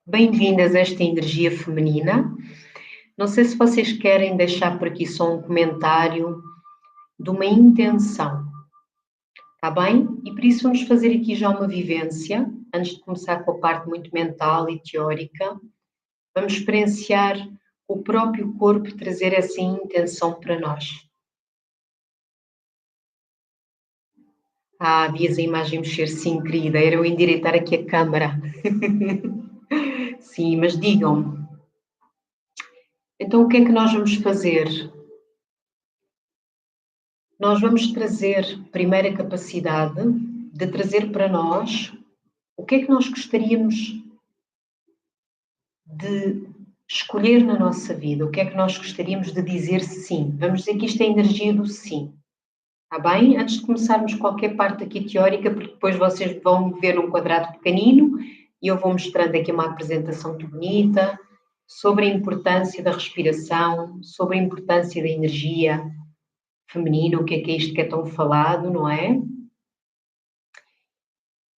Bem-vindas a esta energia feminina. Não sei se vocês querem deixar por aqui só um comentário de uma intenção, está bem? E por isso vamos fazer aqui já uma vivência, antes de começar com a parte muito mental e teórica. Vamos experienciar o próprio corpo trazer essa intenção para nós. Vias a imagem mexer, sim, querida, era eu endireitar aqui a câmara. Sim, mas digam-me. Então, o que é que nós vamos fazer? Nós vamos trazer primeiro a capacidade de trazer para nós o que é que nós gostaríamos de escolher na nossa vida, o que é que nós gostaríamos de dizer sim. Vamos dizer que isto é a energia do sim. Está bem? Antes de começarmos qualquer parte aqui teórica, porque depois vocês vão ver um quadrado pequenino e eu vou mostrando aqui uma apresentação muito bonita sobre a importância da respiração, sobre a importância da energia feminina, o que é isto que é tão falado, não é?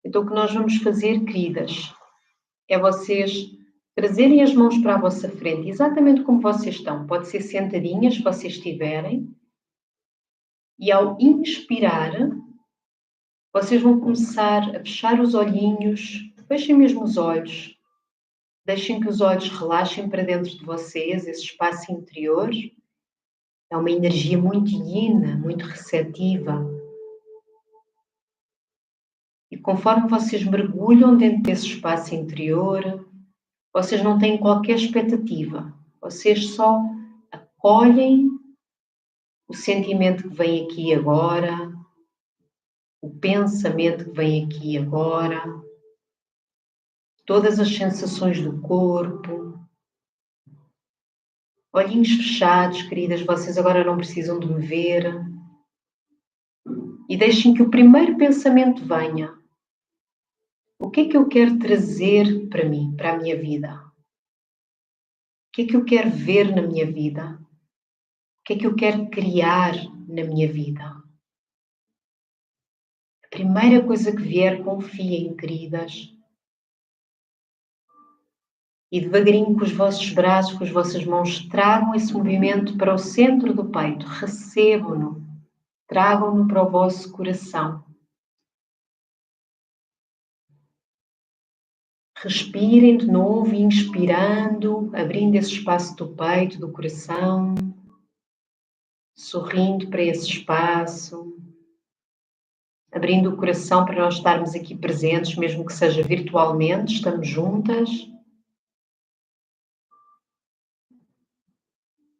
Então, o que nós vamos fazer, queridas, é vocês trazerem as mãos para a vossa frente, exatamente como vocês estão. Pode ser sentadinhas, se vocês estiverem. E ao inspirar, vocês vão começar a fechar os olhinhos, fechem mesmo os olhos. Deixem que os olhos relaxem para dentro de vocês, esse espaço interior. É uma energia muito yin, muito receptiva. E conforme vocês mergulham dentro desse espaço interior, vocês não têm qualquer expectativa. Vocês só acolhem o sentimento que vem aqui agora, o pensamento que vem aqui agora, todas as sensações do corpo. Olhinhos fechados, queridas, vocês agora não precisam de me ver. E deixem que o primeiro pensamento venha. O que é que eu quero trazer para mim, para a minha vida? O que é que eu quero ver na minha vida? O que é que eu quero criar na minha vida? A primeira coisa que vier, confiem, queridas. E devagarinho com os vossos braços, com as vossas mãos, tragam esse movimento para o centro do peito. Recebam-no. Tragam-no para o vosso coração. Respirem de novo, inspirando, abrindo esse espaço do peito, do coração. Sorrindo para esse espaço. Abrindo o coração para nós estarmos aqui presentes, mesmo que seja virtualmente, estamos juntas.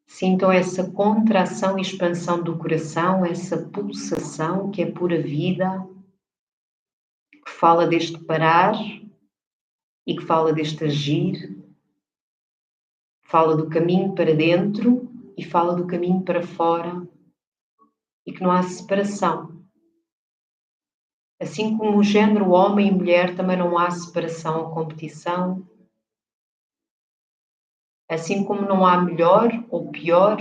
Sintam essa contração e expansão do coração, essa pulsação que é pura vida, que fala deste parar e que fala deste agir, fala do caminho para dentro e fala do caminho para fora e que não há separação. Assim como o género homem e mulher também não há separação ou competição, assim como não há melhor ou pior,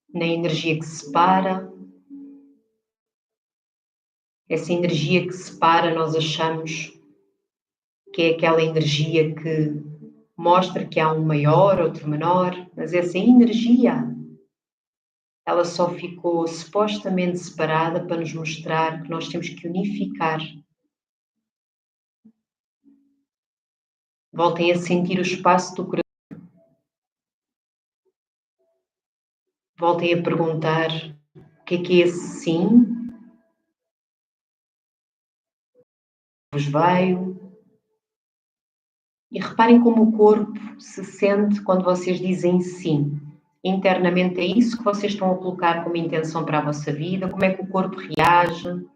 nem energia que separa. Essa energia que separa, nós achamos que é aquela energia que mostra que há um maior, outro menor, mas essa energia, ela só ficou supostamente separada para nos mostrar que nós temos que unificar. Voltem a sentir o espaço do coração. Voltem a perguntar o que é esse sim vos veio. E reparem como o corpo se sente quando vocês dizem sim. Internamente é isso que vocês estão a colocar como intenção para a vossa vida? Como é que o corpo reage?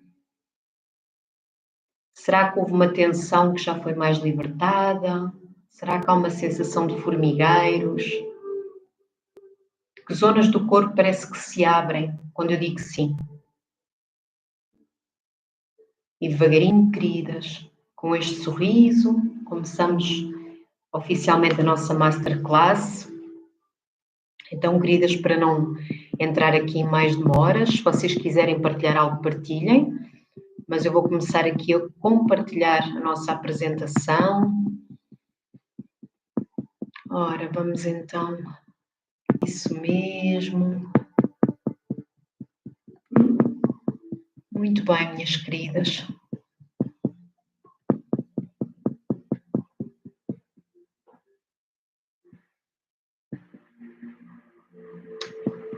Será que houve uma tensão que já foi mais libertada? Será que há uma sensação de formigueiros? Que zonas do corpo parece que se abrem quando eu digo sim? E devagarinho, queridas, com este sorriso, começamos oficialmente a nossa Masterclass. Então, queridas, para não entrar aqui em mais demoras, se vocês quiserem partilhar algo, partilhem. mas eu vou começar aqui a compartilhar a nossa apresentação. Ora, vamos então, isso mesmo. Muito bem, minhas queridas.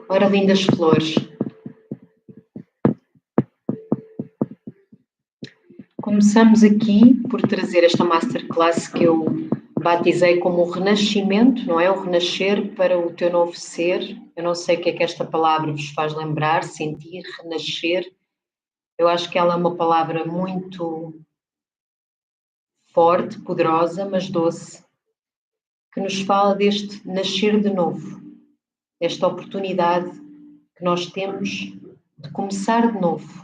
Ora, lindas flores. Começamos aqui por trazer esta masterclass que eu batizei como o renascimento, não é? O renascer para o teu novo ser. Eu não sei o que é que esta palavra vos faz lembrar, sentir, renascer. Eu acho que ela é uma palavra muito forte, poderosa, mas doce, que nos fala deste nascer de novo, desta oportunidade que nós temos de começar de novo.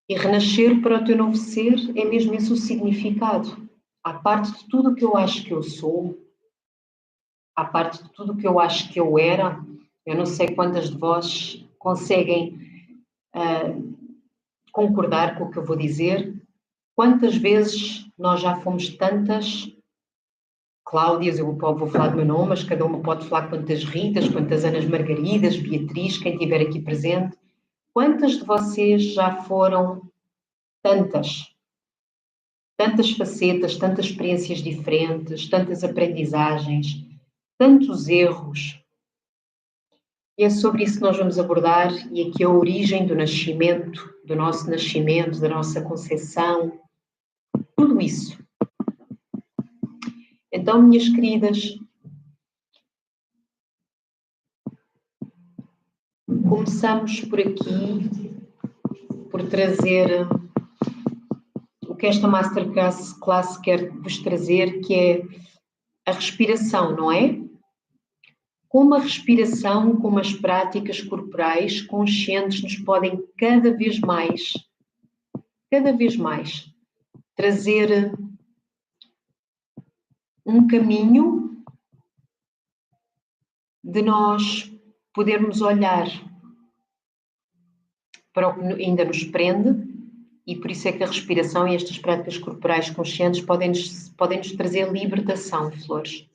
E renascer para o teu novo ser é mesmo esse o significado. À parte de tudo o que eu acho que eu sou, à parte de tudo o que eu acho que eu era, eu não sei quantas de vós conseguem concordar com o que eu vou dizer. Quantas vezes nós já fomos tantas Cláudias, eu vou falar do meu nome, mas cada uma pode falar quantas Ritas, quantas Anas Margaridas, Beatriz, quem estiver aqui presente. Quantas de vocês já foram tantas facetas, tantas experiências diferentes, tantas aprendizagens, tantos erros? E é sobre isso que nós vamos abordar, e aqui a origem do nascimento, do nosso nascimento, da nossa concepção, tudo isso. Então, minhas queridas, começamos por aqui, por trazer o que esta masterclass quer vos trazer, que é a respiração, não é? Como a respiração, como as práticas corporais conscientes nos podem cada vez mais, trazer um caminho de nós podermos olhar para o que ainda nos prende, e por isso é que a respiração e estas práticas corporais conscientes podem-nos trazer libertação, flores.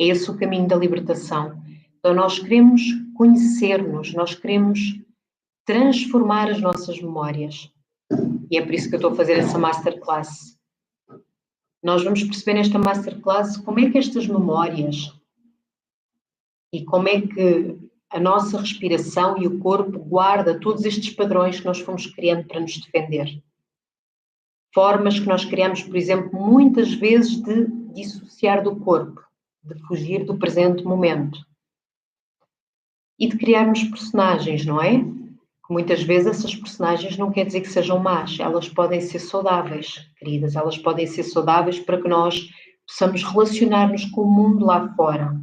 É esse o caminho da libertação. Então nós queremos conhecer-nos, nós queremos transformar as nossas memórias. E é por isso que eu estou a fazer essa masterclass. Nós vamos perceber nesta masterclass como é que estas memórias e como é que a nossa respiração e o corpo guarda todos estes padrões que nós fomos criando para nos defender. Formas que nós criamos, por exemplo, muitas vezes de dissociar do corpo, de fugir do presente momento. E de criarmos personagens, não é? Que muitas vezes essas personagens não quer dizer que sejam más, elas podem ser saudáveis, queridas, elas podem ser saudáveis para que nós possamos relacionar-nos com o mundo lá fora.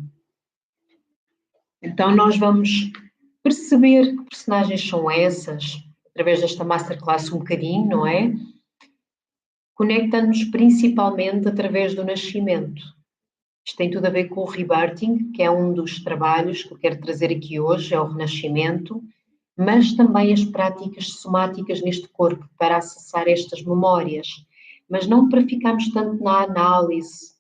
Então nós vamos perceber que personagens são essas, através desta masterclass um bocadinho, não é? Conectando-nos principalmente através do nascimento. Isto tem tudo a ver com o rebirthing, que é um dos trabalhos que eu quero trazer aqui hoje, é o renascimento, mas também as práticas somáticas neste corpo para acessar estas memórias, mas não para ficarmos tanto na análise,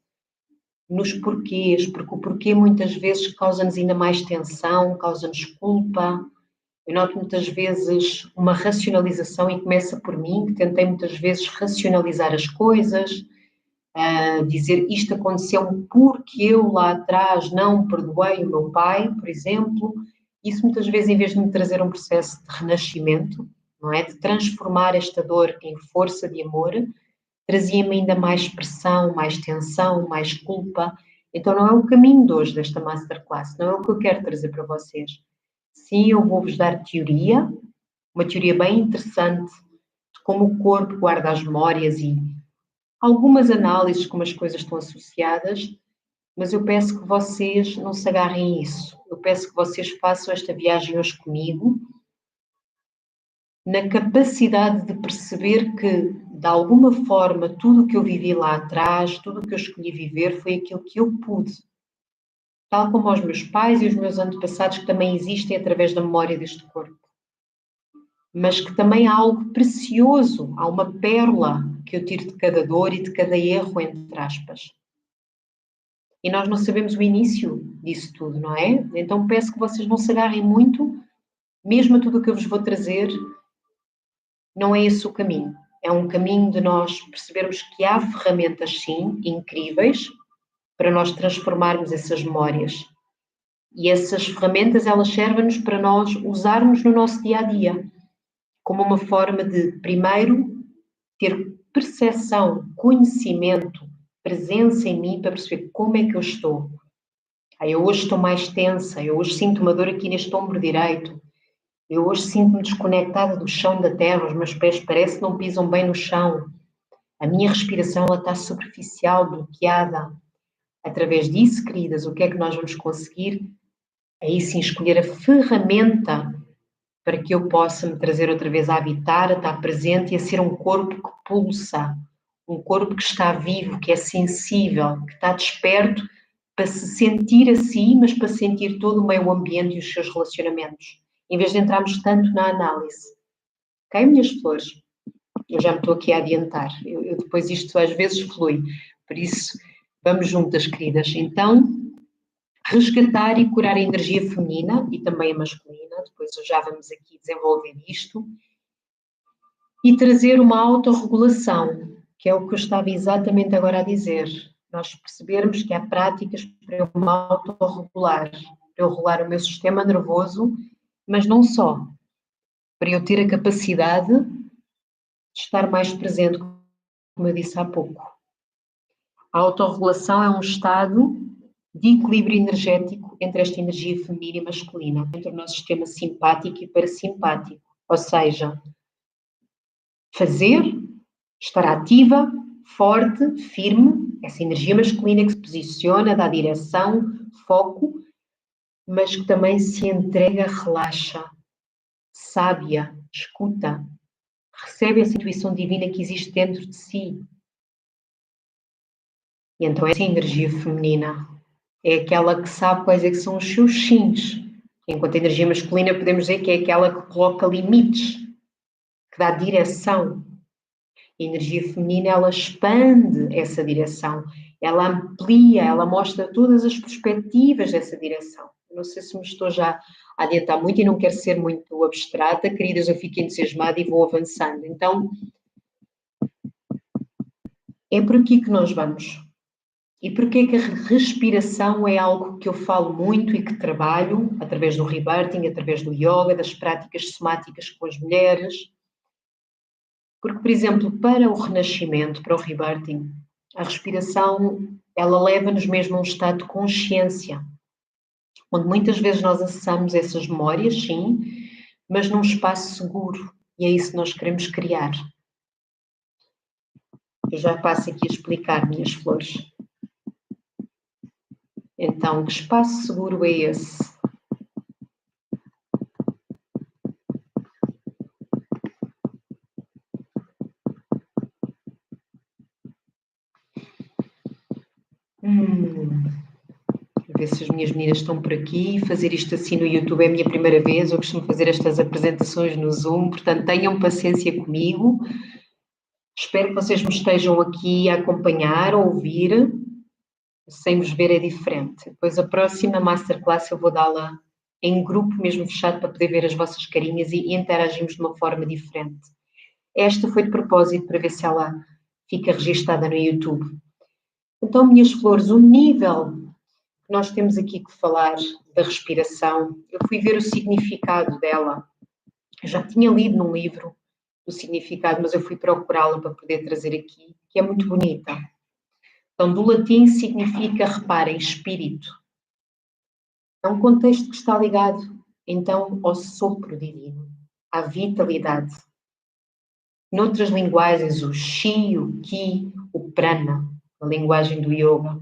nos porquês, porque o porquê muitas vezes causa-nos ainda mais tensão, causa-nos culpa. Eu noto muitas vezes uma racionalização, e começa por mim, que tentei muitas vezes racionalizar as coisas, dizer isto aconteceu porque eu lá atrás não perdoei o meu pai, por exemplo. Isso muitas vezes, em vez de me trazer um processo de renascimento, não é? De transformar esta dor em força de amor, trazia-me ainda mais pressão, mais tensão, mais culpa. Então não é o caminho de hoje desta masterclass, não é o que eu quero trazer para vocês. Sim, eu vou-vos dar teoria, uma teoria bem interessante de como o corpo guarda as memórias e algumas análises como as coisas estão associadas, mas eu peço que vocês não se agarrem a isso. Eu peço que vocês façam esta viagem hoje comigo, na capacidade de perceber que, de alguma forma, tudo o que eu vivi lá atrás, tudo o que eu escolhi viver foi aquilo que eu pude. Tal como os meus pais e os meus antepassados que também existem através da memória deste corpo. mas que também há algo precioso, há uma pérola que eu tiro de cada dor e de cada erro, entre aspas. E nós não sabemos o início disso tudo, não é? Então peço que vocês não se agarrem muito, mesmo a tudo o que eu vos vou trazer, não é esse o caminho. É um caminho de nós percebermos que há ferramentas, sim, incríveis, para nós transformarmos essas memórias. E essas ferramentas, elas servem-nos para nós usarmos no nosso dia-a-dia, como uma forma de, primeiro, ter percepção, conhecimento, presença em mim para perceber como é que eu estou. Eu hoje estou mais tensa, eu hoje sinto uma dor aqui neste ombro direito, eu hoje sinto-me desconectada do chão da terra, os meus pés parece que não pisam bem no chão, a minha respiração ela está superficial, bloqueada. Através disso, queridas, o que é que nós vamos conseguir? Aí sim escolher a ferramenta para que eu possa me trazer outra vez a habitar, a estar presente e a ser um corpo que pulsa, um corpo que está vivo, que é sensível, que está desperto para se sentir a si, mas para sentir todo o meio ambiente e os seus relacionamentos, em vez de entrarmos tanto na análise. Ok, minhas flores? Eu já me estou aqui a adiantar. Eu depois isto às vezes flui. Por isso, vamos juntas, queridas. Então, resgatar e curar a energia feminina e também a masculina. Depois já vamos aqui desenvolver isto. E trazer uma autorregulação, que é o que eu estava exatamente agora a dizer. Nós percebermos que há práticas para eu me autorregular, para eu regular o meu sistema nervoso, mas não só, para eu ter a capacidade de estar mais presente, como eu disse há pouco. A autorregulação é um estado de equilíbrio energético entre esta energia feminina e masculina, entre o nosso sistema simpático e parasimpático. Ou seja, fazer, estar ativa, forte, firme, essa energia masculina que se posiciona, dá direção, foco, mas que também se entrega, relaxa, sábia, escuta, recebe essa intuição divina que existe dentro de si. E então essa energia feminina é aquela que sabe quais é que são os seus sims, enquanto a energia masculina podemos dizer que é aquela que coloca limites, que dá direção. A energia feminina, ela expande essa direção, ela amplia, ela mostra todas as perspectivas dessa direção. Não sei se me estou já a adiantar muito e não quero ser muito abstrata, queridas, eu fico entusiasmada e vou avançando. Então, é por aqui que nós vamos. E porquê que a respiração é algo que eu falo muito e que trabalho através do rebirthing, através do yoga, das práticas somáticas com as mulheres? Porque, por exemplo, para o renascimento, para o rebirthing, a respiração, ela leva-nos mesmo a um estado de consciência, onde muitas vezes nós acessamos essas memórias, sim, mas num espaço seguro, e é isso que nós queremos criar. Eu já passo aqui a explicar, minhas flores. Então, que espaço seguro é esse? Ver se as minhas meninas estão por aqui. Fazer isto assim no YouTube é a minha primeira vez. Eu costumo fazer estas apresentações no Zoom, portanto tenham paciência comigo. Espero que vocês me estejam aqui a acompanhar, a ouvir. Sem vos ver é diferente. Depois a próxima Masterclass eu vou dá-la em grupo, mesmo fechado, para poder ver as vossas carinhas e interagirmos de uma forma diferente. Esta foi de propósito para ver se ela fica registada no YouTube. Então, minhas flores, o nível que nós temos aqui que falar da respiração, eu fui ver o significado dela. Eu já tinha lido num livro o significado, mas eu fui procurá-la para poder trazer aqui, que é muito bonita. Então, do latim significa, reparem, espírito. É um contexto que está ligado, então, ao sopro divino, à vitalidade. Noutras linguagens, o chi, o ki, o prana, a linguagem do yoga.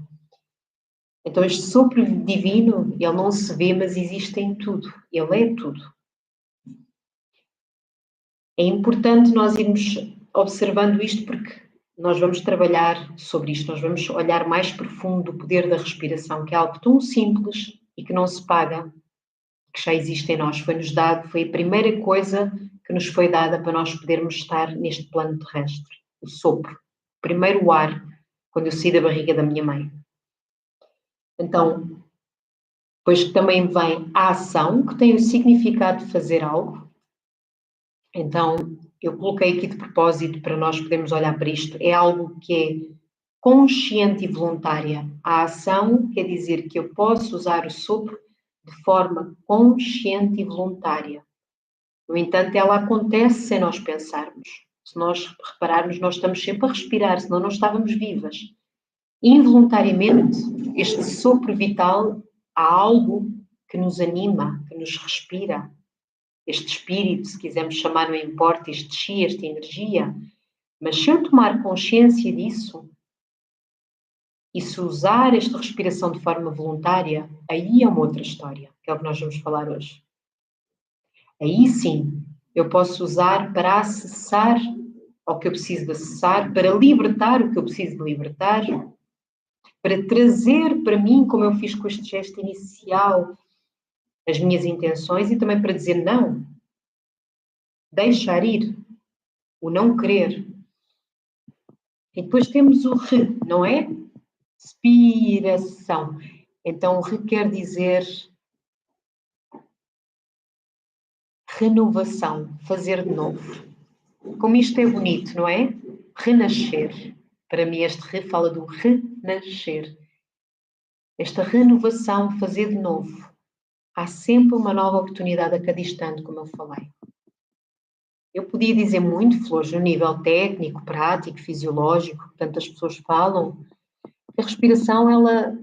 Então, este sopro divino, ele não se vê, mas existe em tudo. Ele é tudo. É importante nós irmos observando isto porque nós vamos trabalhar sobre isto, nós vamos olhar mais profundo o poder da respiração, que é algo tão simples e que não se paga, que já existe em nós, foi-nos dado, foi a primeira coisa que nos foi dada para nós podermos estar neste plano terrestre. O sopro. Primeiro o ar, quando eu saí da barriga da minha mãe. Então, depois também vem a ação, que tem o significado de fazer algo. Então, eu coloquei aqui de propósito para nós podermos olhar para isto. É algo que é consciente e voluntária. A ação quer dizer que eu posso usar o sopro de forma consciente e voluntária. No entanto, ela acontece sem nós pensarmos. Se nós repararmos, nós estamos sempre a respirar, senão não estávamos vivas. Involuntariamente, este sopro vital, há algo que nos anima, que nos respira. Este espírito, se quisermos chamar, não importa, este chi, esta energia. Mas se eu tomar consciência disso, e se usar esta respiração de forma voluntária, aí é uma outra história, que é o que nós vamos falar hoje. Aí sim, eu posso usar para acessar o que eu preciso de acessar, para libertar o que eu preciso de libertar, para trazer para mim, como eu fiz com este gesto inicial, as minhas intenções e também para dizer não, deixar ir, o não querer. E depois temos o re, não é? Respiração. Então, o re quer dizer renovação, fazer de novo. Como isto é bonito, não é? Renascer. Para mim, este re fala do renascer. Esta renovação, fazer de novo. Há sempre uma nova oportunidade a cada instante, como eu falei. Eu podia dizer muito, Flores, no nível técnico, prático, fisiológico, que tantas pessoas falam. A respiração, ela,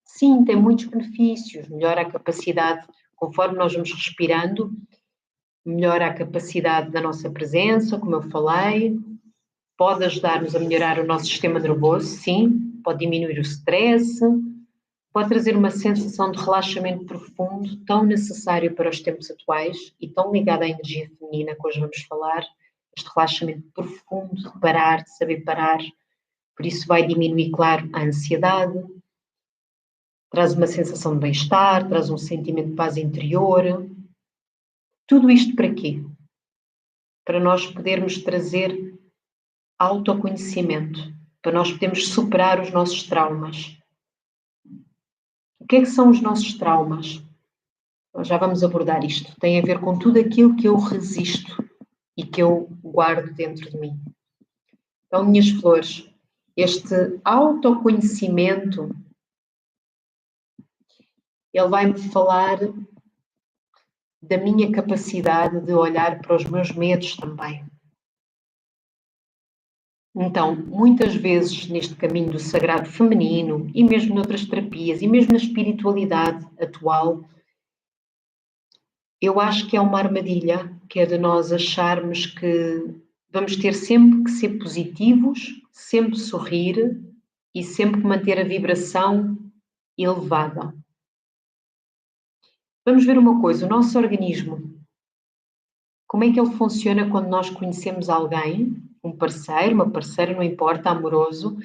sim, tem muitos benefícios. Melhora a capacidade, conforme nós vamos respirando, melhora a capacidade da nossa presença, como eu falei. Pode ajudar-nos a melhorar o nosso sistema nervoso, sim. Pode diminuir o stress. Pode trazer uma sensação de relaxamento profundo, tão necessário para os tempos atuais e tão ligado à energia feminina que hoje vamos falar. Este relaxamento profundo, de parar, de saber parar. Por isso vai diminuir, claro, a ansiedade. Traz uma sensação de bem-estar, traz um sentimento de paz interior. Tudo isto para quê? Para nós podermos trazer autoconhecimento, para nós podermos superar os nossos traumas. O que é que são os nossos traumas? Nós já vamos abordar isto. Tem a ver com tudo aquilo que eu resisto e que eu guardo dentro de mim. Então, minhas flores, este autoconhecimento, ele vai-me falar da minha capacidade de olhar para os meus medos também. Então, muitas vezes neste caminho do sagrado feminino e mesmo noutras terapias e mesmo na espiritualidade atual, eu acho que é uma armadilha, que é de nós acharmos que vamos ter sempre que ser positivos, sempre sorrir e sempre manter a vibração elevada. Vamos ver uma coisa, o nosso organismo, como é que ele funciona quando nós conhecemos alguém, um parceiro, uma parceira, não importa, amoroso.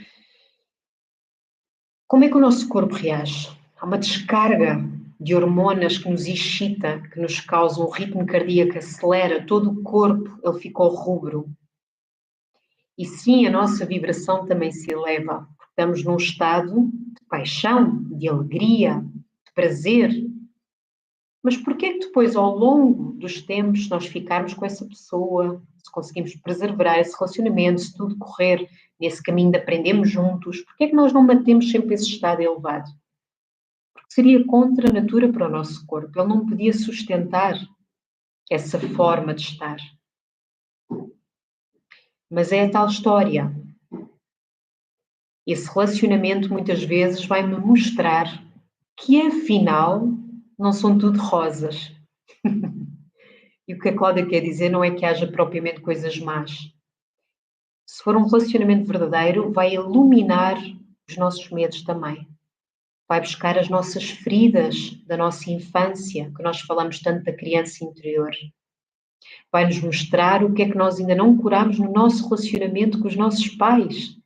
Como é que o nosso corpo reage? Há uma descarga de hormonas que nos excita, que nos causa um ritmo cardíaco que acelera, todo o corpo, ele fica ao rubro. E sim, a nossa vibração também se eleva, porque estamos num estado de paixão, de alegria, de prazer. Mas porquê é que depois, ao longo dos tempos, se nós ficarmos com essa pessoa, se conseguimos preservar esse relacionamento, se tudo correr nesse caminho de aprendermos juntos, porquê é que nós não mantemos sempre esse estado elevado? Porque seria contra a natura para o nosso corpo. Ele não podia sustentar essa forma de estar. Mas é a tal história. Esse relacionamento muitas vezes vai-me mostrar que afinal não são tudo rosas. E o que a Cláudia quer dizer não é que haja propriamente coisas más. Se for um relacionamento verdadeiro, vai iluminar os nossos medos também. Vai buscar as nossas feridas da nossa infância, que nós falamos tanto da criança interior. Vai nos mostrar o que é que nós ainda não curamos no nosso relacionamento com os nossos pais.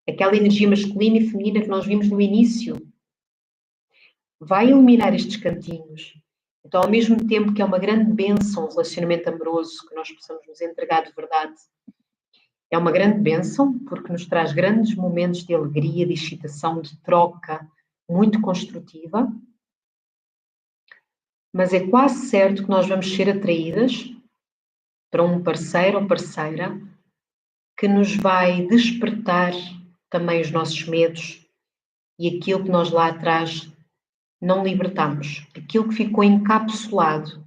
Aquela energia masculina e feminina que nós vimos no início. Vai iluminar estes cantinhos. Então, ao mesmo tempo que é uma grande bênção o relacionamento amoroso, que nós possamos nos entregar de verdade, é uma grande bênção, porque nos traz grandes momentos de alegria, de excitação, de troca, muito construtiva. Mas é quase certo que nós vamos ser atraídas para um parceiro ou parceira que nos vai despertar também os nossos medos e aquilo que nós lá atrás não libertamos, aquilo que ficou encapsulado,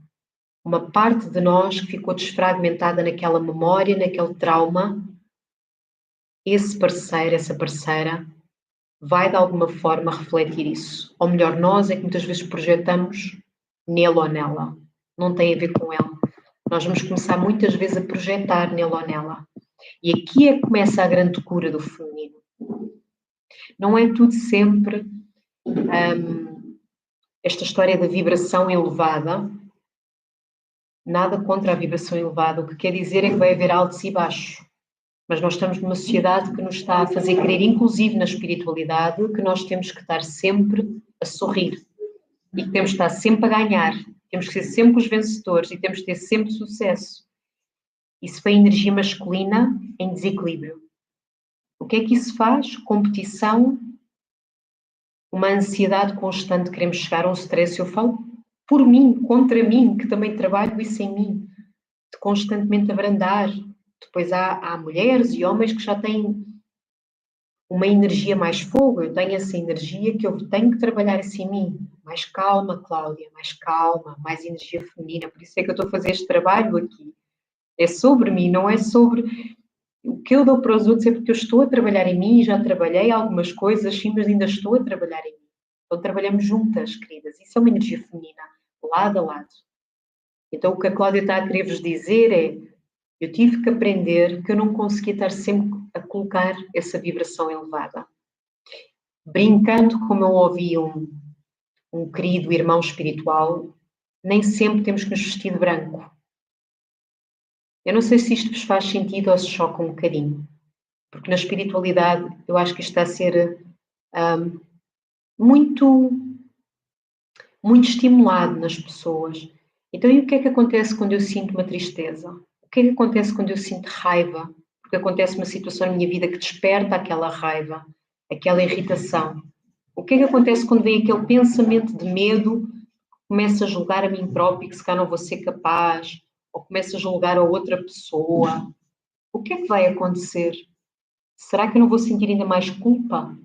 uma parte de nós que ficou desfragmentada naquela memória, naquele trauma. Esse parceiro, essa parceira, vai de alguma forma refletir isso. Ou melhor, nós é que muitas vezes projetamos nele ou nela. Não tem a ver com ela. Nós vamos começar muitas vezes a projetar nele ou nela. E aqui é que começa a grande cura do feminino. Não é tudo sempre esta história da vibração elevada. Nada contra a vibração elevada. O que quer dizer é que vai haver altos e baixos. Mas nós estamos numa sociedade que nos está a fazer crer, inclusive na espiritualidade, que nós temos que estar sempre a sorrir e que temos que estar sempre a ganhar, temos que ser sempre os vencedores e temos que ter sempre sucesso. Isso foi energia masculina em desequilíbrio. O que é que isso faz? Competição, uma ansiedade constante, queremos chegar a um stress. Eu falo por mim, contra mim, que também trabalho isso em mim, de constantemente abrandar. Depois há mulheres e homens que já têm uma energia mais fogo. Eu tenho essa energia que eu tenho que trabalhar isso em mim. Mais calma, Cláudia, mais calma, mais energia feminina. Por isso é que eu estou a fazer este trabalho aqui. É sobre mim, não é sobre o que eu dou para os outros, é porque eu estou a trabalhar em mim, já trabalhei algumas coisas, sim, mas ainda estou a trabalhar em mim. Então trabalhamos juntas, queridas. Isso é uma energia feminina, lado a lado. Então o que a Cláudia está a querer vos dizer é: eu tive que aprender que eu não conseguia estar sempre a colocar essa vibração elevada. Brincando, como eu ouvi um querido irmão espiritual, nem sempre temos que nos vestir de branco. Eu não sei se isto vos faz sentido ou se choca um bocadinho, porque na espiritualidade eu acho que isto está a ser muito, muito estimulado nas pessoas. Então, e o que é que acontece quando eu sinto uma tristeza? O que é que acontece quando eu sinto raiva? Porque acontece uma situação na minha vida que desperta aquela raiva, aquela irritação. O que é que acontece quando vem aquele pensamento de medo, começo a julgar a mim próprio, que se calhar não vou ser capaz, ou começo a julgar a outra pessoa? O que é que vai acontecer? Será que eu não vou sentir ainda mais culpa?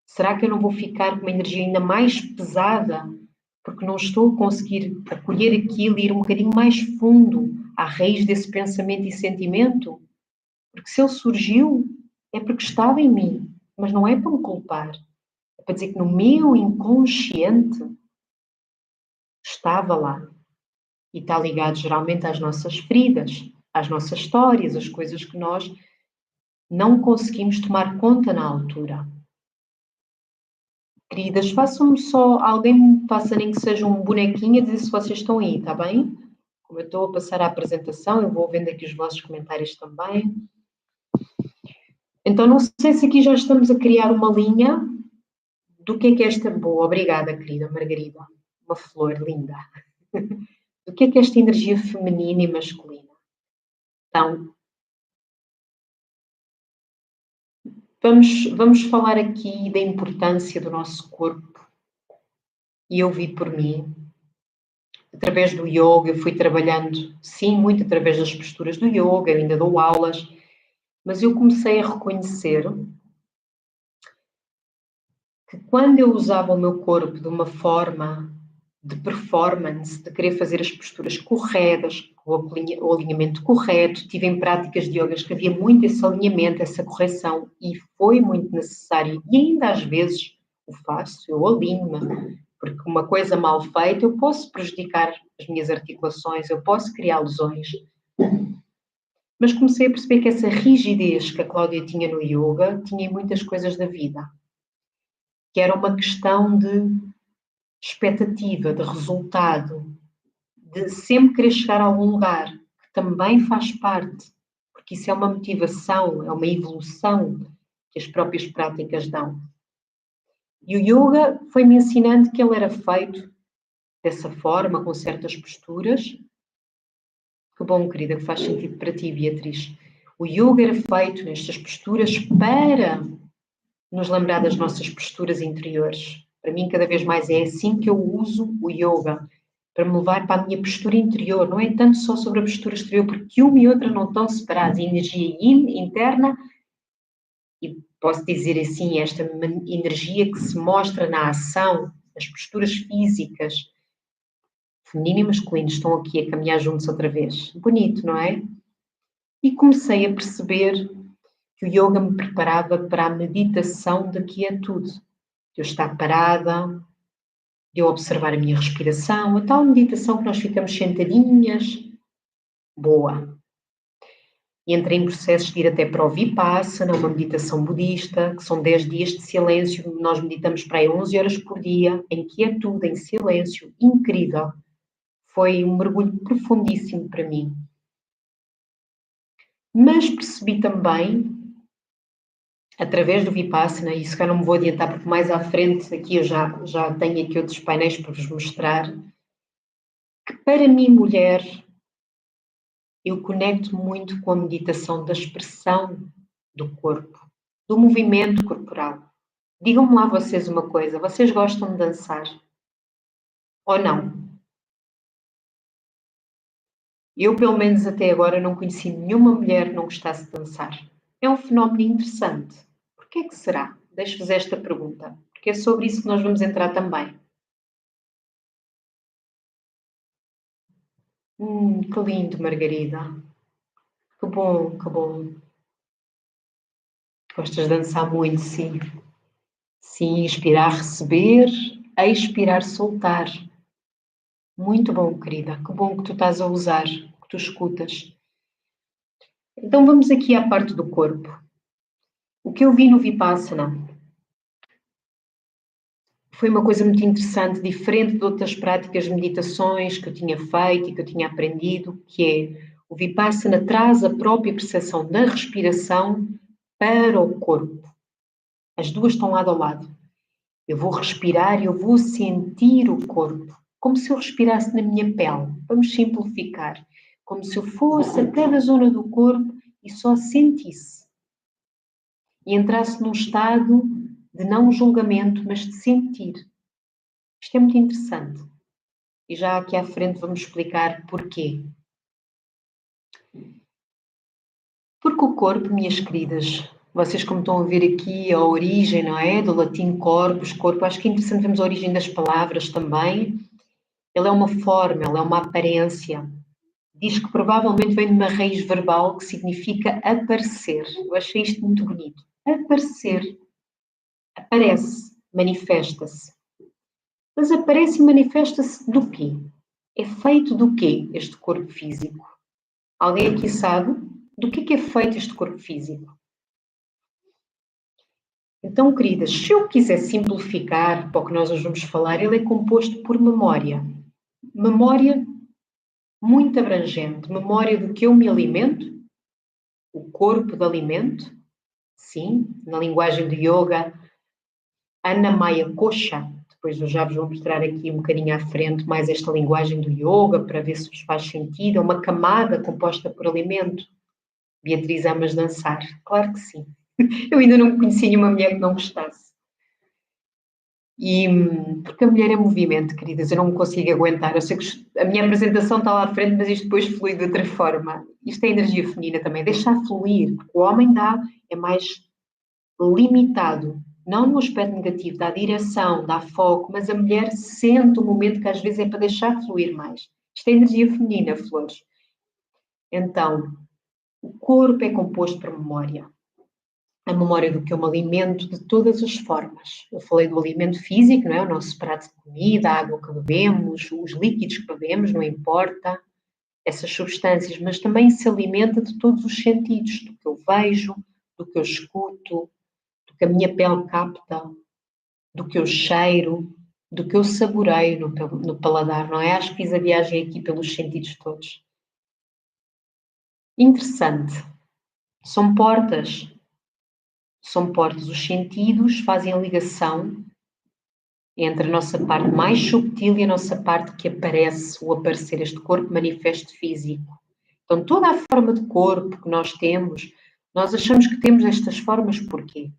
Será que eu não vou ficar com uma energia ainda mais pesada? Porque não estou a conseguir acolher aquilo e ir um bocadinho mais fundo à raiz desse pensamento e sentimento? Porque se ele surgiu, é porque estava em mim, mas não é para me culpar. É para dizer que no meu inconsciente estava lá. E está ligado geralmente às nossas feridas, às nossas histórias, às coisas que nós não conseguimos tomar conta na altura. Queridas, façam-me só, alguém me faça nem que seja um bonequinho a dizer se vocês estão aí, está bem? Como eu estou a passar a apresentação, eu vou vendo aqui os vossos comentários também. Então, não sei se aqui já estamos a criar uma linha do que é esta... Boa, obrigada, querida Margarida. Uma flor linda. Do que é esta energia feminina e masculina? Então, vamos falar aqui da importância do nosso corpo. E eu vi por mim, através do yoga, eu fui trabalhando, sim, muito através das posturas do yoga, eu ainda dou aulas, mas eu comecei a reconhecer que quando eu usava o meu corpo de uma forma de performance, de querer fazer as posturas corretas, com o alinhamento correto, tive em práticas de yogas que havia muito esse alinhamento, essa correção, e foi muito necessário, e ainda às vezes o faço, eu alinho-me, porque uma coisa mal feita eu posso prejudicar as minhas articulações, eu posso criar lesões. Mas comecei a perceber que essa rigidez que a Cláudia tinha no yoga tinha em muitas coisas da vida, que era uma questão de expectativa, de resultado, de sempre querer chegar a algum lugar, que também faz parte, porque isso é uma motivação, é uma evolução que as próprias práticas dão. E o yoga foi-me ensinando que ele era feito dessa forma, com certas posturas. Que bom, querida, que faz sentido para ti, Beatriz. O yoga era feito nestas posturas para nos lembrar das nossas posturas interiores. Para mim, cada vez mais é assim que eu uso o yoga, para me levar para a minha postura interior. Não é tanto só sobre a postura exterior, porque uma e outra não estão separadas. A energia interna, e posso dizer assim, esta energia que se mostra na ação, as posturas físicas, feminino e masculino, estão aqui a caminhar juntos outra vez. Bonito, não é? E comecei a perceber que o yoga me preparava para a meditação da quietude, de eu estar parada, de eu observar a minha respiração, a tal meditação que nós ficamos sentadinhas, boa. E entrei em processos de ir até para o Vipassana, uma meditação budista, que são 10 dias de silêncio, nós meditamos para aí 11 horas por dia, em quietude, em silêncio, incrível. Foi um mergulho profundíssimo para mim. Mas percebi também, através do Vipassana, e se calhar não me vou adiantar, porque mais à frente aqui eu já tenho aqui outros painéis para vos mostrar, que para mim, mulher, eu conecto muito com a meditação da expressão do corpo, do movimento corporal. Digam-me lá vocês uma coisa, vocês gostam de dançar? Ou não? Eu, pelo menos até agora, não conheci nenhuma mulher que não gostasse de dançar. É um fenómeno interessante. Por que é que será? Deixo-vos esta pergunta, porque é sobre isso que nós vamos entrar também. Que lindo, Margarida. Que bom, que bom. Gostas de dançar muito, sim. Sim, inspirar, receber, expirar, soltar. Muito bom, querida. Que bom que tu estás a usar, que tu escutas. Então vamos aqui à parte do corpo. O que eu vi no Vipassana foi uma coisa muito interessante, diferente de outras práticas de meditações que eu tinha feito e que eu tinha aprendido, que é o Vipassana traz a própria percepção da respiração para o corpo. As duas estão lado a lado. Eu vou respirar e eu vou sentir o corpo, como se eu respirasse na minha pele. Vamos simplificar. Como se eu fosse a cada zona do corpo e só sentisse. E entrasse num estado de não julgamento, mas de sentir. Isto é muito interessante. E já aqui à frente vamos explicar porquê. Porque o corpo, minhas queridas, vocês como estão a ver aqui a origem, não é? Do latim corpus, corpo, acho que é interessante vermos a origem das palavras também. Ele é uma forma, ele é uma aparência. Diz que provavelmente vem de uma raiz verbal que significa aparecer. Eu achei isto muito bonito. Aparecer. Aparece, manifesta-se. Mas aparece e manifesta-se do quê? É feito do quê este corpo físico? Alguém aqui sabe do que é feito este corpo físico? Então, queridas, se eu quiser simplificar para o que nós hoje vamos falar, ele é composto por memória. Memória muito abrangente. Memória do que eu me alimento, o corpo de alimento, sim, na linguagem do yoga, Annamaya Kosha. Depois eu já vos vou mostrar aqui um bocadinho à frente mais esta linguagem do yoga para ver se vos faz sentido. É uma camada composta por alimento. Beatriz, amas dançar? Claro que sim. Eu ainda não conheci nenhuma mulher que não gostasse. E porque a mulher é movimento, queridas, eu não me consigo aguentar. Eu sei que a minha apresentação está lá à frente, mas isto depois flui de outra forma. Isto é energia feminina também, deixar fluir, porque o homem é mais limitado, não no aspecto negativo, dá direção, dá foco, mas a mulher sente o momento que às vezes é para deixar fluir mais. Isto é energia feminina, flores. Então, o corpo é composto por memória. A memória do que eu me alimento de todas as formas. Eu falei do alimento físico, não é? O nosso prato de comida, a água que bebemos, os líquidos que bebemos, não importa, essas substâncias, mas também se alimenta de todos os sentidos, do que eu vejo, do que eu escuto, do que a minha pele capta, do que eu cheiro, do que eu saboreio no paladar, não é? Acho que fiz a viagem aqui pelos sentidos todos. Interessante. São portas. Os sentidos fazem a ligação entre a nossa parte mais subtil e a nossa parte que aparece, o aparecer, este corpo manifesto físico. Então, toda a forma de corpo que nós temos, nós achamos que temos estas formas porquê?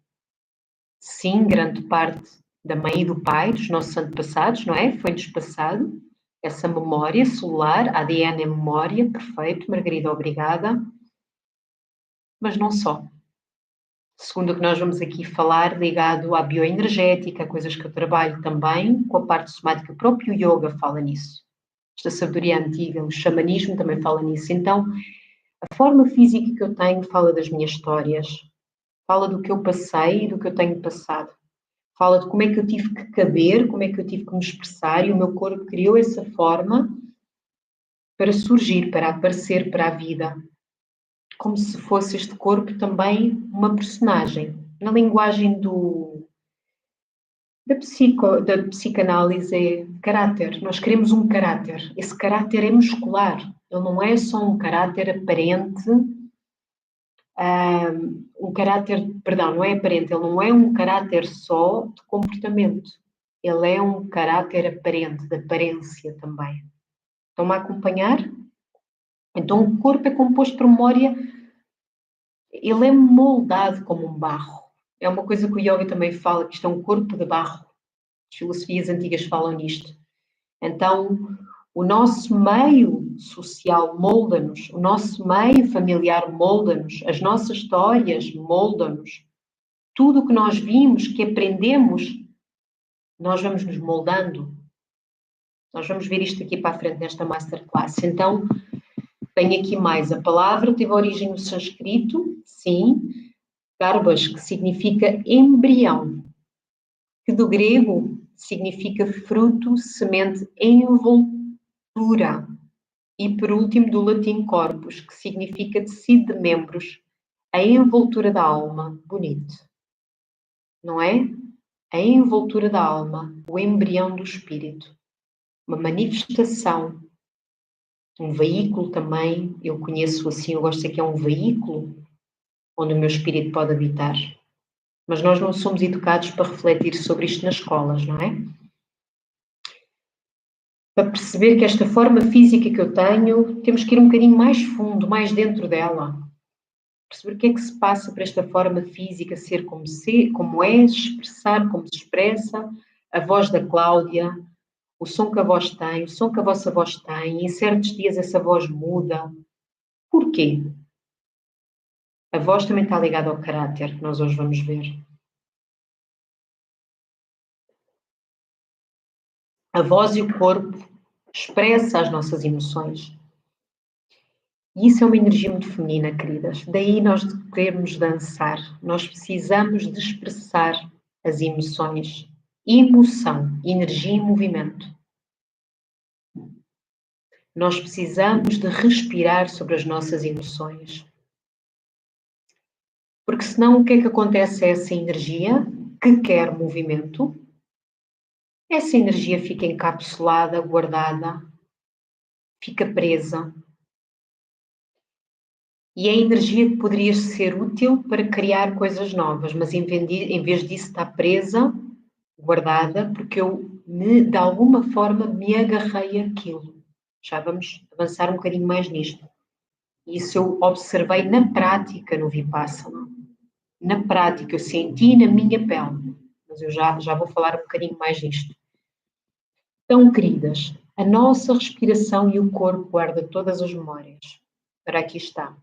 Sim, grande parte da mãe e do pai, dos nossos antepassados, não é? Foi-nos passado essa memória celular, ADN é memória, perfeito, Margarida, obrigada. Mas não só. Segundo o que nós vamos aqui falar, ligado à bioenergética, coisas que eu trabalho também, com a parte somática, o próprio yoga fala nisso. Esta sabedoria antiga, o xamanismo também fala nisso. Então, a forma física que eu tenho fala das minhas histórias, fala do que eu passei e do que eu tenho passado. Fala de como é que eu tive que caber, como é que eu tive que me expressar e o meu corpo criou essa forma para surgir, para aparecer para a vida. Como se fosse este corpo também uma personagem. Na linguagem da psicanálise é caráter. Nós queremos um caráter. Esse caráter é muscular. Ele não é só um caráter aparente, não é aparente, ele não é um caráter só de comportamento. Ele é um caráter aparente, de aparência também. Estão-me a acompanhar? Então o corpo é composto por memória, ele é moldado como um barro. É uma coisa que o yoga também fala, que isto é um corpo de barro. As filosofias antigas falam nisto. Então, o nosso meio social molda-nos, o nosso meio familiar molda-nos, as nossas histórias moldam-nos. Tudo o que nós vimos, que aprendemos, nós vamos nos moldando. Nós vamos ver isto aqui para a frente nesta masterclass. Então, tenho aqui mais. A palavra teve origem no sânscrito, sim. Garbas, que significa embrião, que do grego significa fruto, semente, envoltura. E por último, do latim corpus, que significa tecido de membros, a envoltura da alma. Bonito, não é? A envoltura da alma, o embrião do espírito. Uma manifestação, um veículo também, eu conheço assim, eu gosto de dizer que é um veículo onde o meu espírito pode habitar. Mas nós não somos educados para refletir sobre isto nas escolas, não é? Para perceber que esta forma física que eu tenho, temos que ir um bocadinho mais fundo, mais dentro dela. Perceber o que é que se passa para esta forma física ser como é, expressar como se expressa, a voz da Cláudia, o som que a voz tem, o som que a vossa voz tem, em certos dias essa voz muda. Porquê? A voz também está ligada ao caráter, que nós hoje vamos ver. A voz e o corpo expressam as nossas emoções. E isso é uma energia muito feminina, queridas. Daí nós queremos dançar. Nós precisamos de expressar as emoções. Emoção, energia em movimento. Nós precisamos de respirar sobre as nossas emoções. Porque senão o que é que acontece a essa energia que quer movimento? Essa energia fica encapsulada, guardada, fica presa. E é a energia que poderia ser útil para criar coisas novas, mas em vez disso está presa, guardada, porque eu, de alguma forma, me agarrei àquilo. Já vamos avançar um bocadinho mais nisto. Isso eu observei na prática no Vipassana. Na prática, eu senti na minha pele. Mas eu já vou falar um bocadinho mais nisto. Então, queridas, a nossa respiração e o corpo guardam todas as memórias. Para aqui está.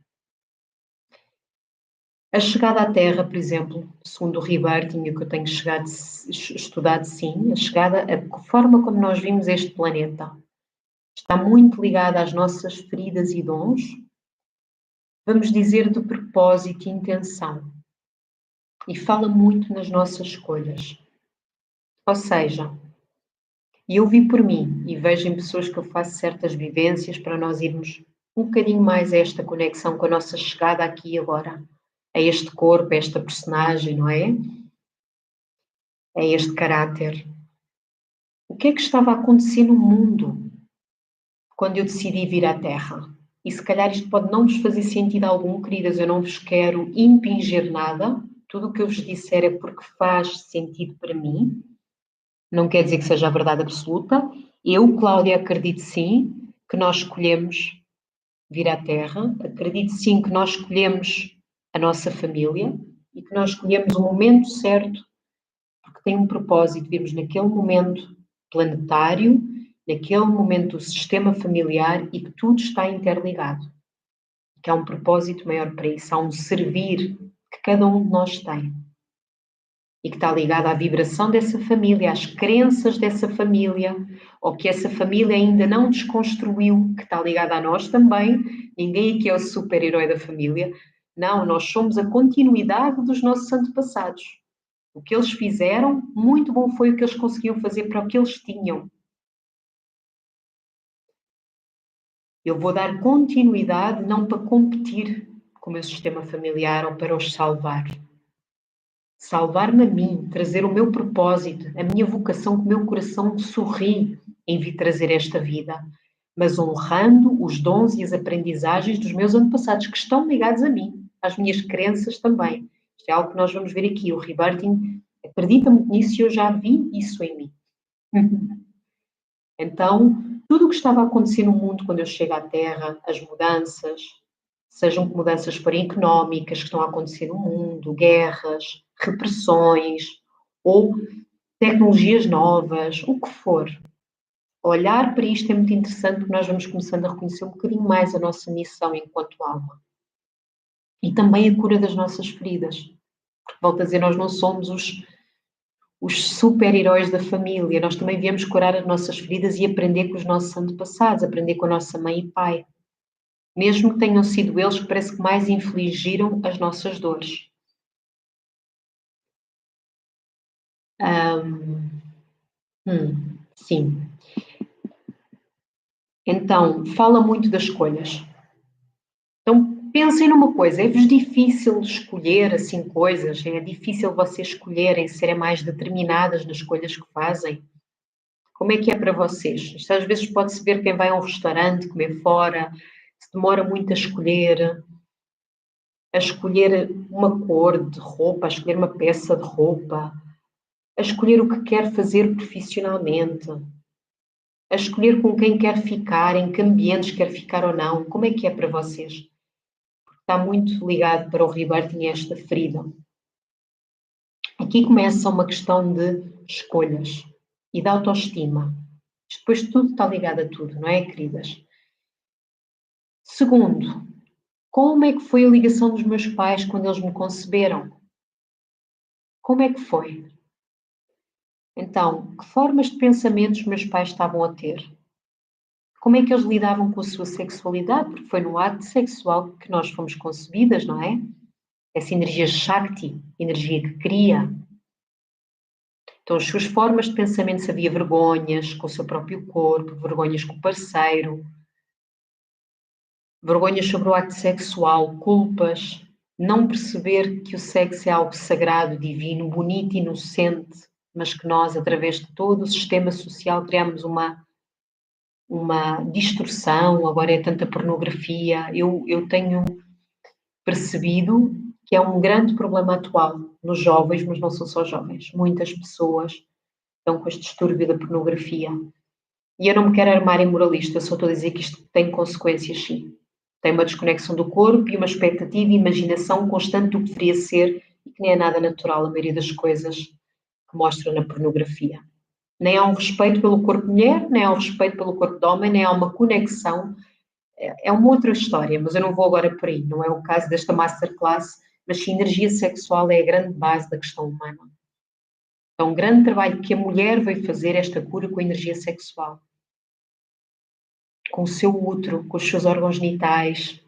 A chegada à Terra, por exemplo, segundo o Roberto, que eu tenho estudado sim, a forma como nós vimos este planeta está muito ligada às nossas feridas e dons, vamos dizer de propósito e intenção. E fala muito nas nossas escolhas. Ou seja, eu vi por mim e vejo em pessoas que eu faço certas vivências para nós irmos um bocadinho mais a esta conexão com a nossa chegada aqui e agora. A este corpo, a esta personagem, não é? A este caráter. O que é que estava a acontecer no mundo quando eu decidi vir à Terra? E se calhar isto pode não vos fazer sentido algum, queridas, eu não vos quero impingir nada, tudo o que eu vos disser é porque faz sentido para mim. Não quer dizer que seja a verdade absoluta. Eu, Cláudia, acredito sim que nós escolhemos vir à Terra. Acredito sim que nós escolhemos a nossa família e que nós escolhemos o momento certo, porque tem um propósito. Vivemos naquele momento planetário, naquele momento do sistema familiar e que tudo está interligado. Que há um propósito maior para isso. Há um servir que cada um de nós tem. E que está ligado à vibração dessa família, às crenças dessa família, ou que essa família ainda não desconstruiu, que está ligada a nós também. Ninguém aqui é o super-herói da família. Não, nós somos a continuidade dos nossos antepassados. O que eles fizeram, muito bom foi o que eles conseguiam fazer para o que eles tinham. Eu vou dar continuidade não para competir com o meu sistema familiar ou para os salvar. Salvar-me a mim, trazer o meu propósito, a minha vocação, que o meu coração sorri em vir trazer esta vida, mas honrando os dons e as aprendizagens dos meus antepassados, que estão ligados a mim, às minhas crenças também. Isto é algo que nós vamos ver aqui. O Rebirthing acredita muito nisso e eu já vi isso em mim. Então, tudo o que estava a acontecer no mundo quando eu chego à Terra, as mudanças, sejam mudanças forem económicas que estão a acontecer no mundo, guerras, repressões ou tecnologias novas, o que for. Olhar para isto é muito interessante porque nós vamos começando a reconhecer um bocadinho mais a nossa missão enquanto alma. E também a cura das nossas feridas. Porque, volto a dizer, nós não somos os super-heróis da família, nós também viemos curar as nossas feridas e aprender com os nossos antepassados, aprender com a nossa mãe e pai. Mesmo que tenham sido eles que parece que mais infligiram as nossas dores. Sim. Então, fala muito das escolhas. Então, pensem numa coisa, é-vos difícil escolher assim coisas? É difícil vocês escolherem, serem mais determinadas nas escolhas que fazem? Como é que é para vocês? Isto às vezes pode-se ver quem vai a um restaurante comer fora, se demora muito a escolher uma cor de roupa, a escolher uma peça de roupa, a escolher o que quer fazer profissionalmente, a escolher com quem quer ficar, em que ambientes quer ficar ou não. Como é que é para vocês? Está muito ligado para o Rebirthing esta ferida. Aqui começa uma questão de escolhas e de autoestima. Depois tudo está ligado a tudo, não é, queridas? Segundo, como é que foi a ligação dos meus pais quando eles me conceberam? Como é que foi? Então, que formas de pensamentos meus pais estavam a ter? Como é que eles lidavam com a sua sexualidade? Porque foi no ato sexual que nós fomos concebidas, não é? Essa energia Shakti, energia que cria. Então, as suas formas de pensamento, se havia vergonhas com o seu próprio corpo, vergonhas com o parceiro, vergonhas sobre o ato sexual, culpas, não perceber que o sexo é algo sagrado, divino, bonito, inocente, mas que nós, através de todo o sistema social, criamos uma distorção, agora é tanta pornografia. Eu tenho percebido que é um grande problema atual nos jovens, mas não são só jovens. Muitas pessoas estão com este distúrbio da pornografia. E eu não me quero armar em moralista, só estou a dizer que isto tem consequências, sim. Tem uma desconexão do corpo e uma expectativa e imaginação constante do que deveria ser e que nem é nada natural a maioria das coisas que mostra na pornografia. Nem há um respeito pelo corpo de mulher, nem há um respeito pelo corpo de homem, nem há uma conexão. É uma outra história, mas eu não vou agora por aí. Não é o caso desta masterclass, mas sim, energia sexual é a grande base da questão humana. É um grande trabalho que a mulher veio fazer esta cura com a energia sexual. Com o seu útero, com os seus órgãos genitais,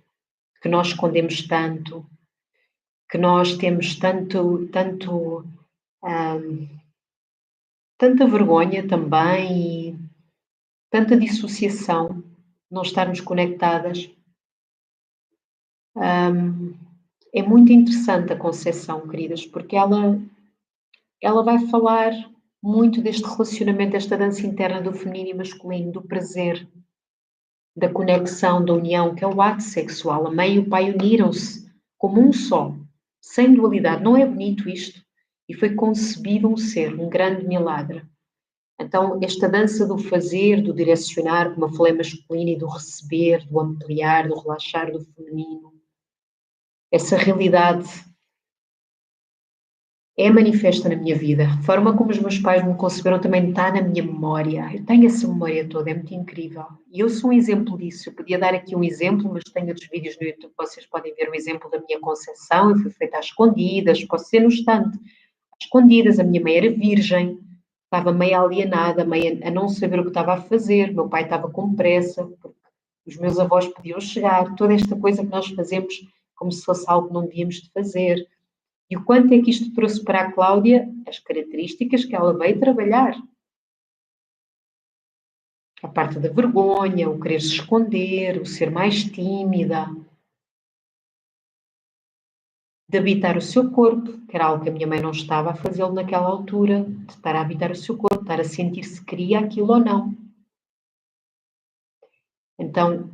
que nós escondemos tanto, que nós temos tanta vergonha também e tanta dissociação, não estarmos conectadas. É muito interessante a concepção, queridas, porque ela vai falar muito deste relacionamento, desta dança interna do feminino e masculino, do prazer, da conexão, da união, que é o ato sexual. A mãe e o pai uniram-se como um só, sem dualidade. Não é bonito isto? E foi concebido um ser, um grande milagre. Então, esta dança do fazer, do direcionar, como eu falei, masculino, e do receber, do ampliar, do relaxar, do feminino, essa realidade é manifesta na minha vida. A forma como os meus pais me conceberam também está na minha memória. Eu tenho essa memória toda, é muito incrível. E eu sou um exemplo disso. Eu podia dar aqui um exemplo, mas tenho outros vídeos no YouTube, vocês podem ver o exemplo da minha concepção. Eu fui feita às escondidas, posso ser no instante. Às escondidas, a minha mãe era virgem, estava meio alienada, meio a não saber o que estava a fazer. Meu pai estava com pressa, porque os meus avós podiam chegar. Toda esta coisa que nós fazemos como se fosse algo que não devíamos de fazer. E o quanto é que isto trouxe para a Cláudia as características que ela veio trabalhar. A parte da vergonha, o querer se esconder, o ser mais tímida, de habitar o seu corpo, que era algo que a minha mãe não estava a fazê-lo naquela altura, de estar a habitar o seu corpo, estar a sentir se queria aquilo ou não. Então,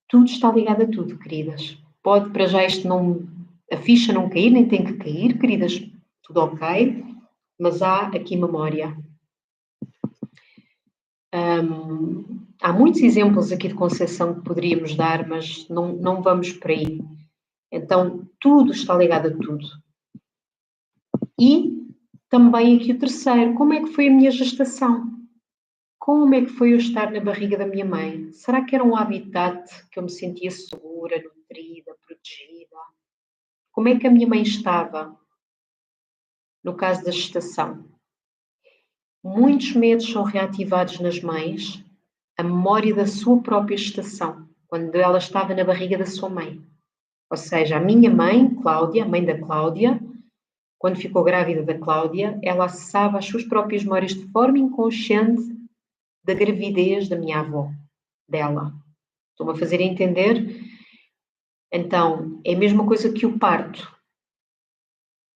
tudo está ligado a tudo, queridas. Pode para já isto não, a ficha não cair, nem tem que cair, queridas, tudo ok, mas há aqui memória. Há muitos exemplos aqui de concepção que poderíamos dar, mas não vamos por aí. Então, tudo está ligado a tudo. E também aqui o terceiro, como é que foi a minha gestação? Como é que foi eu estar na barriga da minha mãe? Será que era um habitat que eu me sentia segura, nutrida, protegida? Como é que a minha mãe estava no caso da gestação? Muitos medos são reativados nas mães, a memória da sua própria gestação, quando ela estava na barriga da sua mãe. Ou seja, a minha mãe, Cláudia, a mãe da Cláudia, quando ficou grávida da Cláudia, ela acessava as suas próprias memórias de forma inconsciente da gravidez da minha avó, dela. Estou-me a fazer entender? Então, é a mesma coisa que o parto.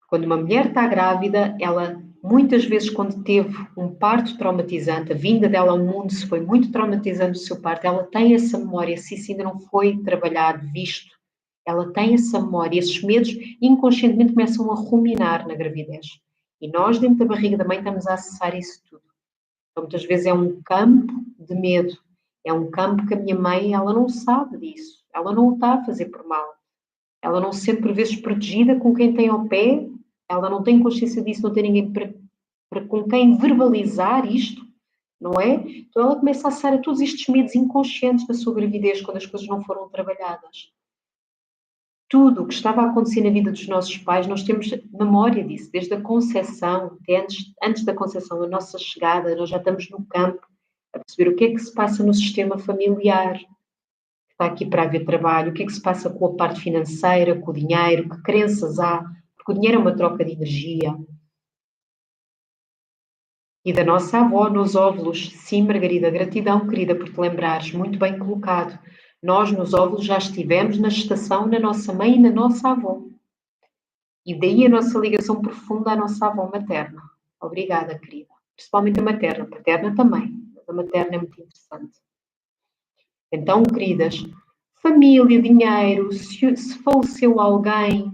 Quando uma mulher está grávida, ela muitas vezes, quando teve um parto traumatizante, a vinda dela ao mundo se foi muito traumatizante o seu parto, ela tem essa memória, se isso ainda não foi trabalhado, visto, ela tem essa memória, esses medos inconscientemente começam a ruminar na gravidez. E nós, dentro da barriga da mãe, estamos a acessar isso tudo. Então, muitas vezes é um campo de medo, é um campo que a minha mãe, ela não sabe disso, ela não o está a fazer por mal. Ela não se sente por vezes protegida com quem tem ao pé, ela não tem consciência disso, não tem ninguém para com quem verbalizar isto, não é? Então ela começa a acessar a todos estes medos inconscientes da sua gravidez, quando as coisas não foram trabalhadas. Tudo o que estava a acontecer na vida dos nossos pais, nós temos memória disso, desde a concepção, até antes da concepção, a nossa chegada, nós já estamos no campo, a perceber o que é que se passa no sistema familiar, está aqui para haver trabalho, o que é que se passa com a parte financeira, com o dinheiro, que crenças há, porque o dinheiro é uma troca de energia. E da nossa avó nos óvulos, sim, Margarida, gratidão, querida, por te lembrares, muito bem colocado. Nós nos óvulos já estivemos na gestação na nossa mãe e na nossa avó. E daí a nossa ligação profunda à nossa avó materna. Obrigada, querida. Principalmente a materna, a paterna também, mas a materna é muito interessante. Então, queridas, família, dinheiro, se faleceu alguém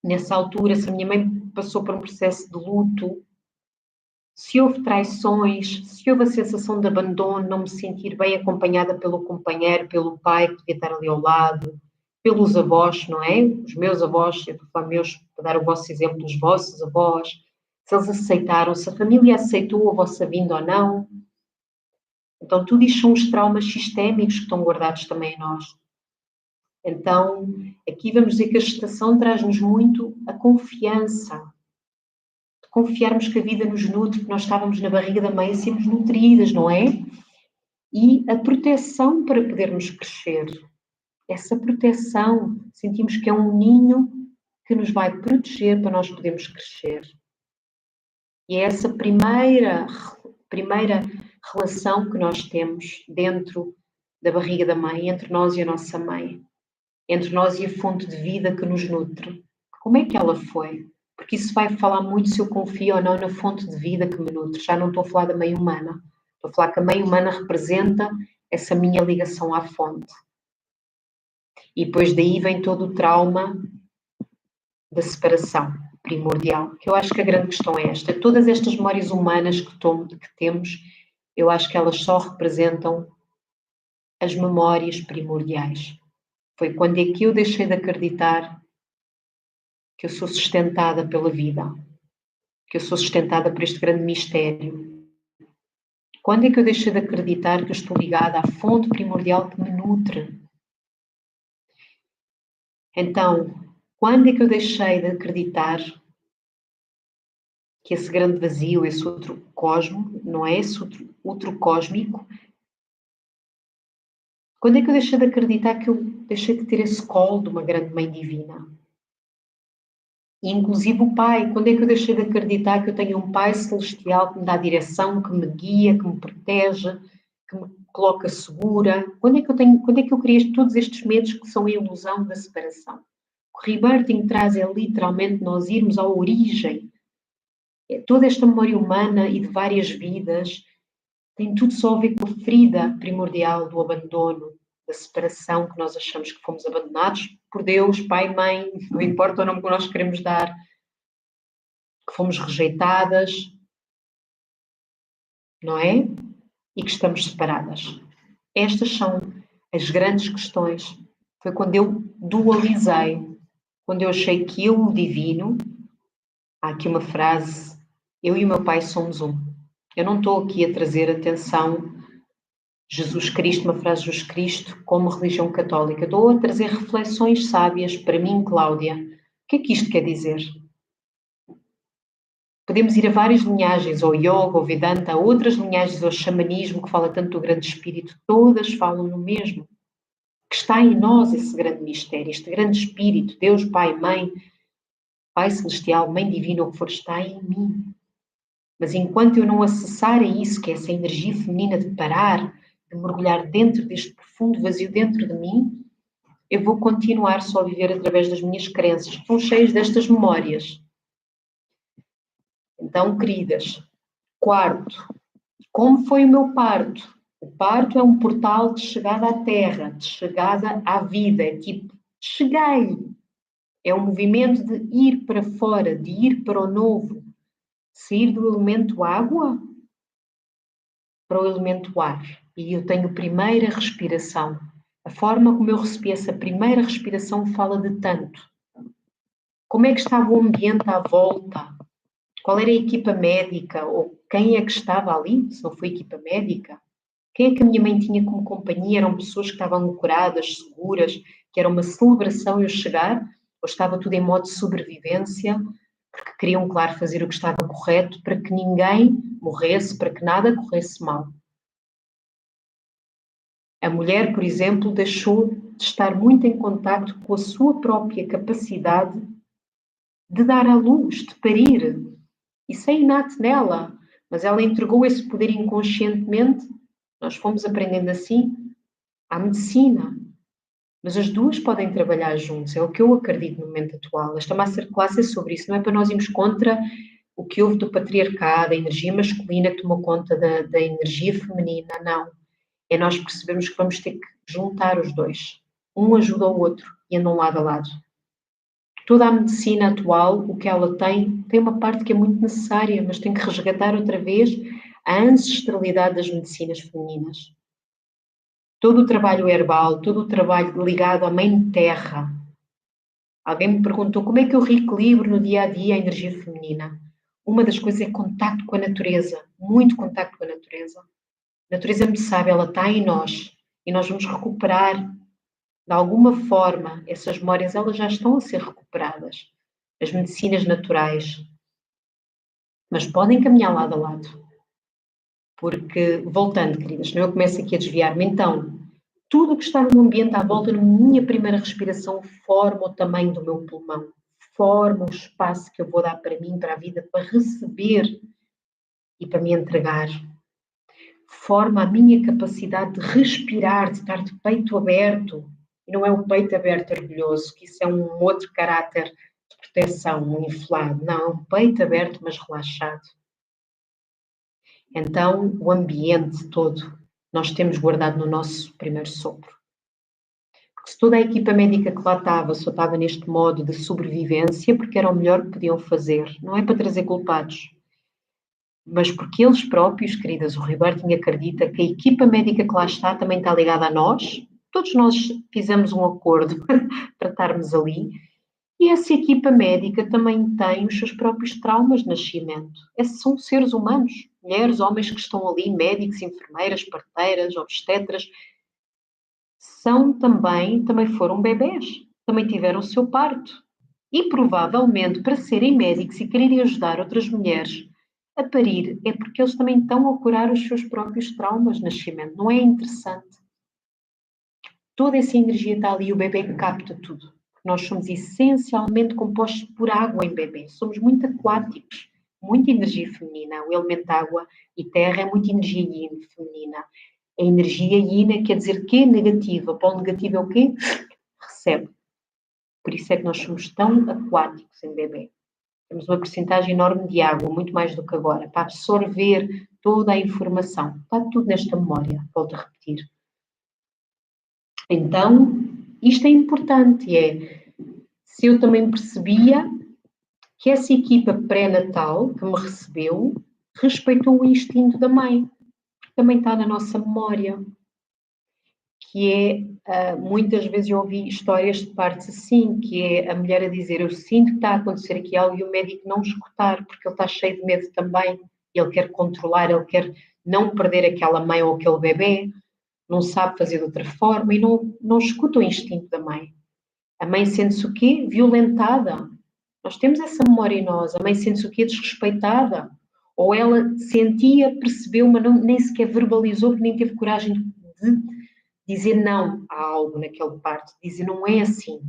nessa altura, se a minha mãe passou por um processo de luto, se houve traições, se houve a sensação de abandono, não me sentir bem acompanhada pelo companheiro, pelo pai que devia estar ali ao lado, pelos avós, não é? Os meus avós, eu estou a falar meus, para dar o vosso exemplo, os vossos avós, se eles aceitaram, se a família aceitou a vossa vinda ou não. Então, tudo isto são os traumas sistémicos que estão guardados também em nós. Então, aqui vamos dizer que a gestação traz-nos muito a confiança. De confiarmos que a vida nos nutre, que nós estávamos na barriga da mãe a sermos nutridas, não é? E a proteção para podermos crescer. Essa proteção, sentimos que é um ninho que nos vai proteger para nós podermos crescer. E é essa primeira relação que nós temos dentro da barriga da mãe, entre nós e a nossa mãe. Entre nós e a fonte de vida que nos nutre. Como é que ela foi? Porque isso vai falar muito se eu confio ou não na fonte de vida que me nutre. Já não estou a falar da mãe humana. Estou a falar que a mãe humana representa essa minha ligação à fonte. E depois daí vem todo o trauma da separação primordial, que eu acho que a grande questão é esta. Todas estas memórias humanas que temos, eu acho que elas só representam as memórias primordiais. Foi quando é que eu deixei de acreditar que eu sou sustentada pela vida, que eu sou sustentada por este grande mistério. Quando é que eu deixei de acreditar que eu estou ligada à fonte primordial que me nutre? Então, quando é que eu deixei de acreditar que esse grande vazio, esse outro cosmo, não é esse outro cósmico, quando é que eu deixei de acreditar que eu deixei de ter esse colo de uma grande mãe divina? E inclusive o pai, quando é que eu deixei de acreditar que eu tenho um pai celestial que me dá direção, que me guia, que me protege, que me coloca segura? Quando é que eu criei todos estes medos que são a ilusão da separação? O rebirthing traz é literalmente nós irmos à origem. Toda esta memória humana e de várias vidas tem tudo só a ver com a ferida primordial do abandono, da separação, que nós achamos que fomos abandonados por Deus, pai, mãe, não importa o nome que nós queremos dar, que fomos rejeitadas, não é? E que estamos separadas. Estas são as grandes questões. Foi quando eu dualizei, quando eu achei que eu, o divino, há aqui uma frase, eu e o meu pai somos um. Eu não estou aqui a trazer atenção Jesus Cristo, uma frase de Jesus Cristo, como religião católica. Estou a trazer reflexões sábias para mim, Cláudia. O que é que isto quer dizer? Podemos ir a várias linhagens, ou yoga, ou Vedanta, a outras linhagens, ou xamanismo, que fala tanto do grande espírito, todas falam no mesmo. Que está em nós esse grande mistério, este grande espírito, Deus, Pai, Mãe, Pai Celestial, Mãe Divina, o que for, está em mim. Mas enquanto eu não acessar a isso, que é essa energia feminina de parar, de mergulhar dentro deste profundo vazio dentro de mim, eu vou continuar só a viver através das minhas crenças, que estão cheias destas memórias. Então, queridas, quarto, como foi o meu parto? O parto é um portal de chegada à terra, de chegada à vida, é tipo, cheguei. É um movimento de ir para fora, de ir para o novo, sair do elemento água para o elemento ar. E eu tenho primeira respiração. A forma como eu recebi essa primeira respiração fala de tanto. Como é que estava o ambiente à volta? Qual era a equipa médica? Ou quem é que estava ali, se não foi equipa médica? Quem é que a minha mãe tinha como companhia? Eram pessoas que estavam ancoradas, seguras, que era uma celebração eu chegar? Ou estava tudo em modo de sobrevivência? Porque queriam, claro, fazer o que estava correto para que ninguém morresse, para que nada corresse mal. A mulher, por exemplo, deixou de estar muito em contacto com a sua própria capacidade de dar à luz, de parir. Isso é inato nela, mas ela entregou esse poder inconscientemente. Nós fomos aprendendo assim à medicina. Mas as duas podem trabalhar juntos, é o que eu acredito no momento atual. Esta masterclass é sobre isso, não é para nós irmos contra o que houve do patriarcado, a energia masculina que tomou conta da energia feminina, não. É nós percebermos que vamos ter que juntar os dois. Um ajuda o outro e andam lado a lado. Toda a medicina atual, o que ela tem uma parte que é muito necessária, mas tem que resgatar outra vez a ancestralidade das medicinas femininas. Todo o trabalho herbal, todo o trabalho ligado à Mãe Terra. Alguém me perguntou como é que eu reequilibro no dia a dia a energia feminina. Uma das coisas é contacto com a natureza, muito contacto com a natureza. A natureza é muito sábia, ela está em nós e nós vamos recuperar de alguma forma essas memórias, elas já estão a ser recuperadas. As medicinas naturais, mas podem caminhar lado a lado. Porque, voltando, queridas, senão eu começo aqui a desviar-me, então, tudo o que está no ambiente à volta, na minha primeira respiração, forma o tamanho do meu pulmão, forma o espaço que eu vou dar para mim, para a vida, para receber e para me entregar. Forma a minha capacidade de respirar, de estar de peito aberto. E não é o peito aberto orgulhoso, que isso é um outro caráter de proteção, um inflado. Não, é um peito aberto, mas relaxado. Então, o ambiente todo nós temos guardado no nosso primeiro sopro. Se toda a equipa médica que lá estava só estava neste modo de sobrevivência, porque era o melhor que podiam fazer, não é para trazer culpados, mas porque eles próprios, queridas, o Roberto acredita que a equipa médica que lá está também está ligada a nós, todos nós fizemos um acordo para estarmos ali, e essa equipa médica também tem os seus próprios traumas de nascimento. Esses são seres humanos, mulheres, homens que estão ali, médicos, enfermeiras, parteiras, obstetras, também foram bebés, também tiveram o seu parto. E provavelmente, para serem médicos e quererem ajudar outras mulheres a parir, é porque eles também estão a curar os seus próprios traumas de nascimento. Não é interessante? Toda essa energia está ali, o bebê capta tudo. Nós somos essencialmente compostos por água em bebê. Somos muito aquáticos, muita energia feminina. O elemento água e terra é muita energia yin feminina. A energia yin quer dizer que é negativa. O polo negativo é o quê? Recebe. Por isso é que nós somos tão aquáticos em bebê. Temos uma porcentagem enorme de água, muito mais do que agora, para absorver toda a informação. Está tudo nesta memória, volto a repetir. Então, isto é importante, se eu também percebia que essa equipa pré-natal que me recebeu respeitou o instinto da mãe, que também está na nossa memória, que muitas vezes eu ouvi histórias de partes assim, que é a mulher a dizer, eu sinto que está a acontecer aqui algo, e o médico não escutar, porque ele está cheio de medo também, ele quer controlar, ele quer não perder aquela mãe ou aquele bebê, não sabe fazer de outra forma e não escuta o instinto da mãe. A mãe sente-se o quê? Violentada. Nós temos essa memória em nós. A mãe sente-se o quê? Desrespeitada. Ou ela sentia, percebeu, mas nem sequer verbalizou, porque nem teve coragem de dizer não a algo naquele parto. Dizer não é assim.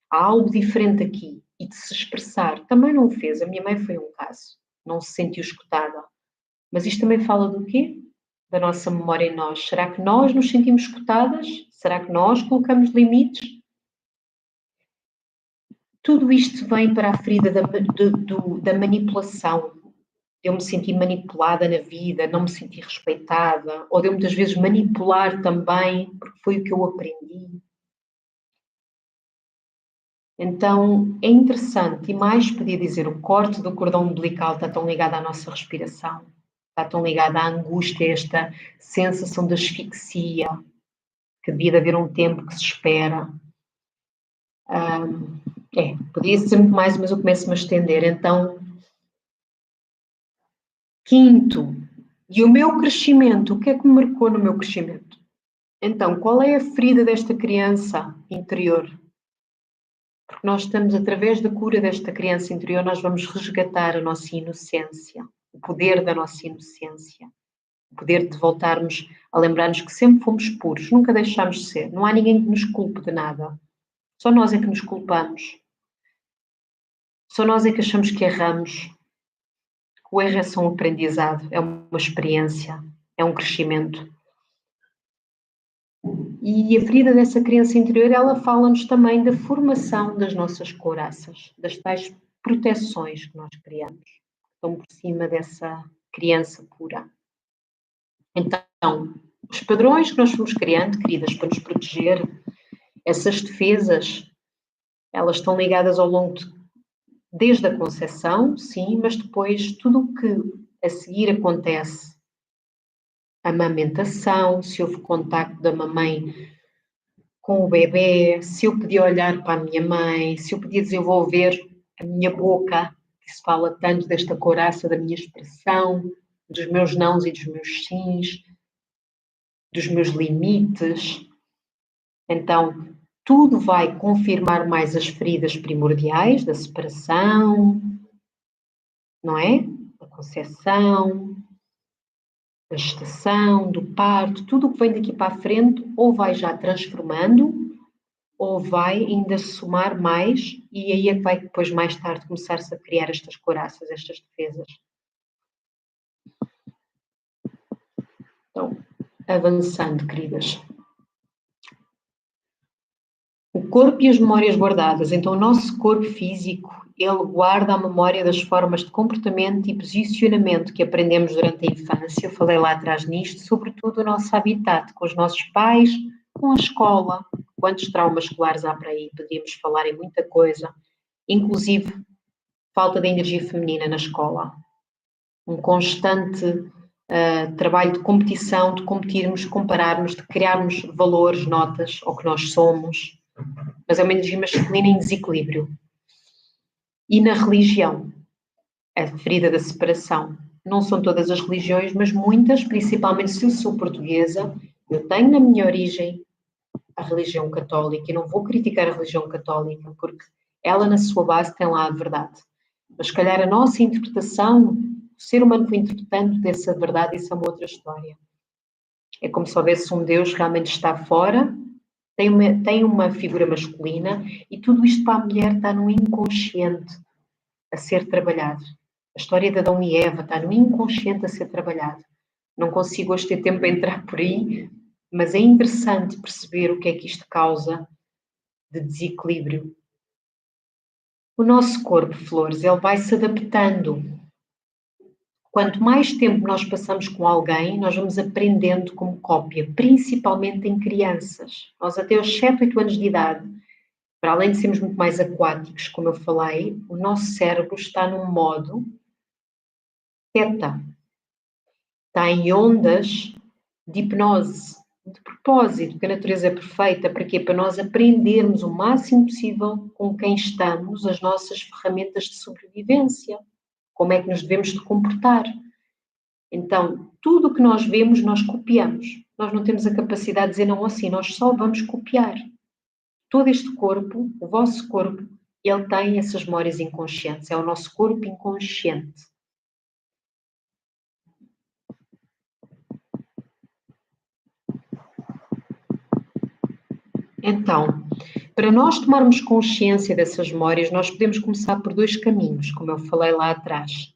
Há algo diferente aqui. E de se expressar. Também não o fez. A minha mãe foi um caso. Não se sentiu escutada. Mas isto também fala do quê? Da nossa memória em nós. Será que nós nos sentimos escutadas? Será que nós colocamos limites? Tudo isto vem para a ferida da manipulação. De eu me sentir manipulada na vida, não me sentir respeitada, ou de eu muitas vezes manipular também, porque foi o que eu aprendi. Então, é interessante, e mais podia dizer, o corte do cordão umbilical está tão ligado à nossa respiração, está tão ligado à angústia, esta sensação de asfixia, que devia de haver um tempo que se espera. Podia ser muito mais, mas eu começo-me a estender. Então, quinto, e o meu crescimento, o que é que me marcou no meu crescimento? Então, qual é a ferida desta criança interior? Porque nós estamos, através da cura desta criança interior, nós vamos resgatar a nossa inocência, o poder da nossa inocência, o poder de voltarmos a lembrar-nos que sempre fomos puros, nunca deixámos de ser. Não há ninguém que nos culpe de nada. Só nós é que nos culpamos. Só nós é que achamos que erramos. O erro é só um aprendizado, é uma experiência, é um crescimento. E a ferida dessa criança interior, ela fala-nos também da formação das nossas couraças, das tais proteções que nós criamos, que estão por cima dessa criança pura. Então, os padrões que nós fomos criando, queridas, para nos proteger, essas defesas, elas estão ligadas ao longo desde a concepção, sim, mas depois tudo o que a seguir acontece, a amamentação, se houve contacto da mamãe com o bebê, se eu podia olhar para a minha mãe, se eu podia desenvolver a minha boca, que se fala tanto desta couraça da minha expressão, dos meus nãos e dos meus sims, dos meus limites. Então, tudo vai confirmar mais as feridas primordiais da separação, não é? Da concepção, da gestação, do parto, tudo o que vem daqui para a frente ou vai já transformando ou vai ainda somar mais e aí é que vai depois mais tarde começar-se a criar estas couraças, estas defesas. Então, avançando, queridas. O corpo e as memórias guardadas. Então, o nosso corpo físico, ele guarda a memória das formas de comportamento e posicionamento que aprendemos durante a infância. Eu falei lá atrás nisto, sobretudo o nosso habitat, com os nossos pais, com a escola, Quantos traumas escolares há para aí? Podíamos falar em muita coisa, inclusive falta de energia feminina na escola. Um constante trabalho de competição, de competirmos, de compararmos, de criarmos valores, notas ao que nós somos. Mas é uma energia masculina em desequilíbrio. E na religião, a ferida da separação. Não são todas as religiões, mas muitas, principalmente se eu sou portuguesa, eu tenho na minha origem a religião católica, e não vou criticar a religião católica, porque ela na sua base tem lá a verdade. Mas se calhar a nossa interpretação, o ser humano foi interpretando dessa verdade, isso é uma outra história. É como se houvesse um Deus que realmente está fora, tem uma figura masculina, e tudo isto para a mulher está no inconsciente a ser trabalhado. A história de Adão e Eva está no inconsciente a ser trabalhado. Não consigo hoje ter tempo para entrar por aí, mas é interessante perceber o que é que isto causa de desequilíbrio. O nosso corpo, Flores, ele vai se adaptando. Quanto mais tempo nós passamos com alguém, nós vamos aprendendo como cópia, principalmente em crianças. Nós até aos 7, 8 anos de idade, para além de sermos muito mais aquáticos, como eu falei, o nosso cérebro está num modo teta. Está em ondas de hipnose, de propósito, que a natureza é perfeita. Para quê? Para nós aprendermos o máximo possível com quem estamos, as nossas ferramentas de sobrevivência. Como é que nos devemos de comportar. Então, tudo o que nós vemos, nós copiamos. Nós não temos a capacidade de dizer não assim, nós só vamos copiar. Todo este corpo, o vosso corpo, ele tem essas memórias inconscientes. É o nosso corpo inconsciente. Então, para nós tomarmos consciência dessas memórias, nós podemos começar por 2 caminhos, como eu falei lá atrás.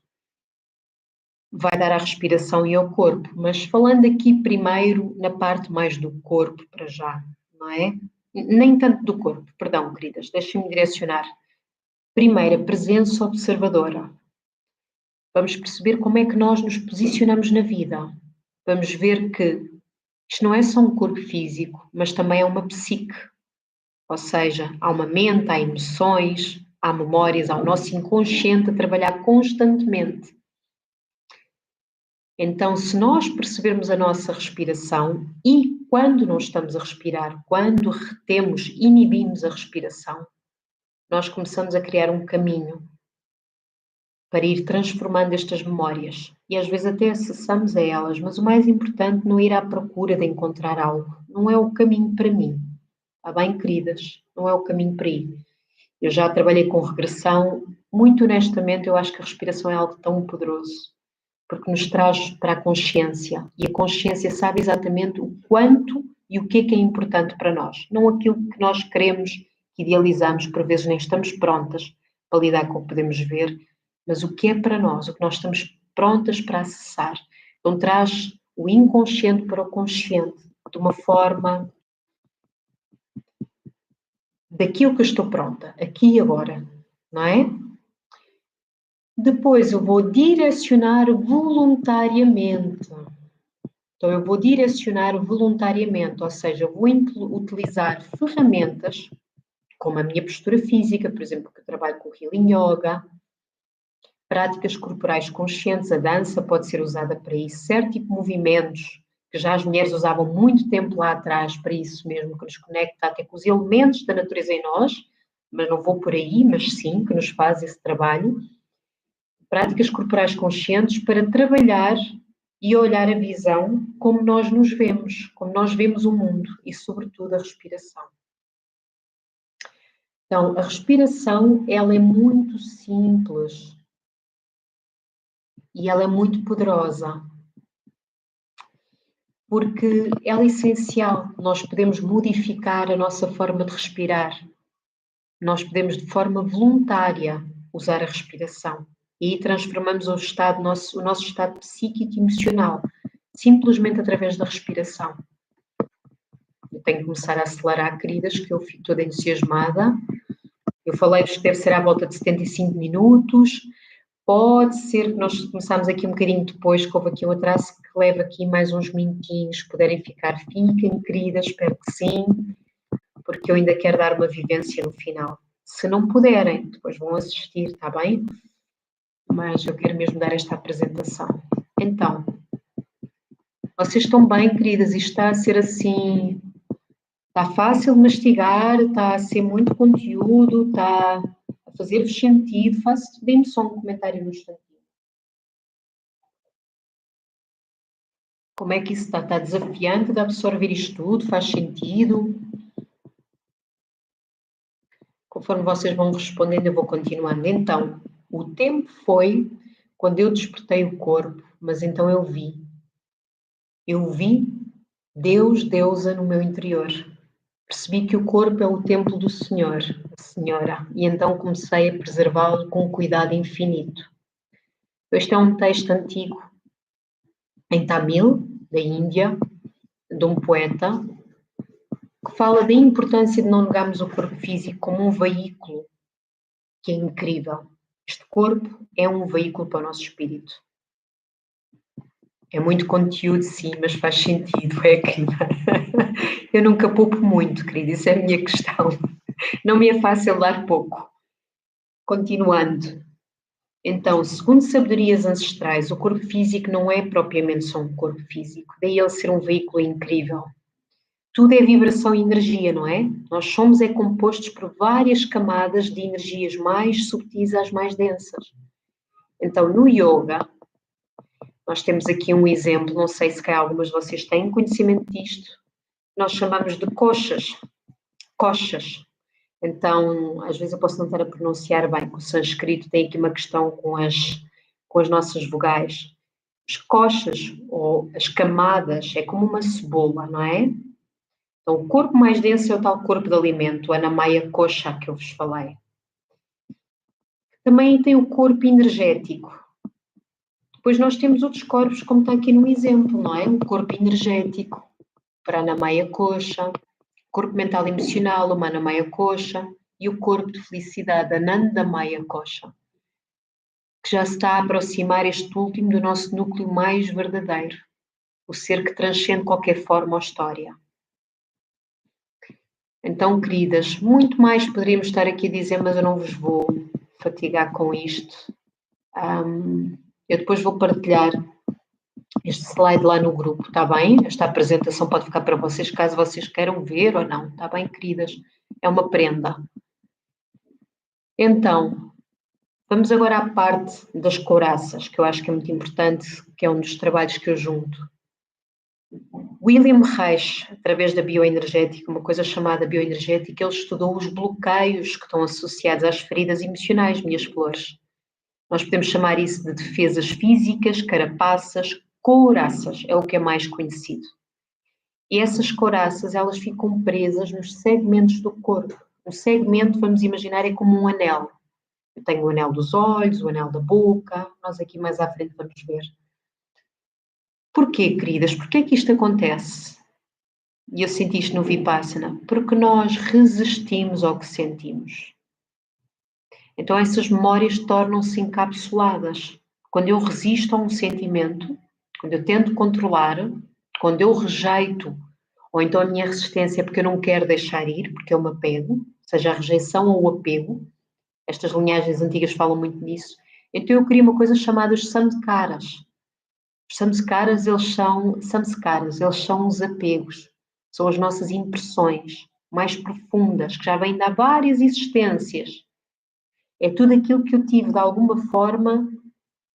Vai dar à respiração e ao corpo, mas falando aqui primeiro na parte mais do corpo para já, não é? Nem tanto do corpo, perdão, queridas, deixem-me direcionar. Primeiro, a presença observadora. Vamos perceber como é que nós nos posicionamos na vida. Vamos ver que isto não é só um corpo físico, mas também é uma psique. Ou seja, há uma mente, há emoções, há memórias, há o nosso inconsciente a trabalhar constantemente. Então, se nós percebermos a nossa respiração e quando não estamos a respirar, quando retemos, inibimos a respiração, nós começamos a criar um caminho para ir transformando estas memórias. E às vezes até acessamos a elas, mas o mais importante não é ir à procura de encontrar algo. Não é o caminho para mim. Está bem, queridas? Não é o caminho para ir. Eu já trabalhei com regressão. Muito honestamente, eu acho que a respiração é algo tão poderoso, porque nos traz para a consciência. E a consciência sabe exatamente o quanto e o que é importante para nós. Não aquilo que nós queremos, que idealizamos, por vezes nem estamos prontas para lidar com o que podemos ver, mas o que é para nós, o que nós estamos prontas para acessar. Então traz o inconsciente para o consciente, de uma forma daquilo que eu estou pronta, aqui e agora, não é? Depois eu vou direcionar voluntariamente. Então eu vou direcionar voluntariamente, ou seja, eu vou utilizar ferramentas como a minha postura física, por exemplo, que eu trabalho com o Healing Yoga, práticas corporais conscientes, a dança pode ser usada para isso, certo tipo de movimentos que já as mulheres usavam muito tempo lá atrás para isso mesmo, que nos conecta até com os elementos da natureza em nós, mas não vou por aí, mas sim, que nos faz esse trabalho. Práticas corporais conscientes para trabalhar e olhar a visão como nós nos vemos, como nós vemos o mundo e, sobretudo, a respiração. Então, a respiração, ela é muito simples e ela é muito poderosa, porque ela é essencial. Nós podemos modificar a nossa forma de respirar. Nós podemos, de forma voluntária, usar a respiração. E aí transformamos o nosso estado psíquico e emocional, simplesmente através da respiração. Eu tenho que começar a acelerar, queridas, que eu fico toda entusiasmada. Eu falei-vos que deve ser à volta de 75 minutos. Pode ser que nós começamos aqui um bocadinho depois, que houve aqui um atraso que leva aqui mais uns minutinhos. Se puderem ficar, fiquem, queridas, espero que sim. porque eu ainda quero dar uma vivência no final. Se não puderem, depois vão assistir, está bem? Mas eu quero mesmo dar esta apresentação. Então, vocês estão bem, queridas? Isto está a ser assim... Está fácil de mastigar, está a ser muito conteúdo, está a fazer-vos sentido. Dê-me só um comentário no instantinho. Como é que isso está? Está desafiante de absorver isto tudo? Faz sentido? Conforme vocês vão respondendo, eu vou continuando. Então, o tempo foi quando eu despertei o corpo, mas então eu vi. Eu vi Deus, deusa no meu interior. Percebi que o corpo é o templo do Senhor, a Senhora, e então comecei a preservá-lo com cuidado infinito. Este é um texto antigo, em Tamil, da Índia, de um poeta, que fala da importância de não negarmos o corpo físico como um veículo, que é incrível. Este corpo é um veículo para o nosso espírito. É muito conteúdo, sim, mas faz sentido, é, querida. Eu nunca poupo muito, querida, isso é a minha questão. Não me é fácil dar pouco. Continuando. Então, segundo sabedorias ancestrais, o corpo físico não é propriamente só um corpo físico, daí ele ser um veículo incrível. Tudo é vibração e energia, não é? Nós somos compostos por várias camadas de energias mais subtis às mais densas. Então, no yoga, nós temos aqui um exemplo, não sei se algumas de vocês têm conhecimento disto, nós chamamos de koshas. Koshas. Então, às vezes eu posso não estar a pronunciar bem, porque o sânscrito tem aqui uma questão com as nossas vogais. As koshas, ou as camadas, é como uma cebola, não é? Então, o corpo mais denso é o tal corpo de alimento, a Anamaya Kosha, que eu vos falei. Também tem o corpo energético. Depois nós temos outros corpos, como está aqui no exemplo, não é? O corpo energético, Pranamaya Kosha, corpo mental e emocional, o Manamaya Kosha, e o corpo de felicidade, Anandamaya Kosha, que já se está a aproximar este último do nosso núcleo mais verdadeiro, o ser que transcende qualquer forma ou história. Então, queridas, muito mais poderíamos estar aqui a dizer, mas eu não vos vou fatigar com isto. Eu depois vou partilhar este slide lá no grupo, está bem? Esta apresentação pode ficar para vocês, caso vocês queiram ver ou não, está bem, queridas? É uma prenda. Então, vamos agora à parte das couraças, que eu acho que é muito importante, que é um dos trabalhos que eu junto. William Reich, através da bioenergética, uma coisa chamada bioenergética, ele estudou os bloqueios que estão associados às feridas emocionais, minhas flores. Nós podemos chamar isso de defesas físicas, carapaças, couraças, é o que é mais conhecido. E essas couraças, elas ficam presas nos segmentos do corpo. O segmento, vamos imaginar, é como um anel. Eu tenho o anel dos olhos, o anel da boca, nós aqui mais à frente vamos ver. Porquê, queridas? Porquê é que isto acontece? E eu senti isto no Vipassana. Porque nós resistimos ao que sentimos. Então essas memórias tornam-se encapsuladas. Quando eu resisto a um sentimento, quando eu tento controlar, quando eu rejeito, ou então a minha resistência é porque eu não quero deixar ir, porque eu me apego, seja a rejeição ou o apego, estas linhagens antigas falam muito nisso, então eu crio uma coisa chamada os samskaras. Os samskaras, eles são os apegos, são as nossas impressões mais profundas, que já vêm de há várias existências. É tudo aquilo que eu tive de alguma forma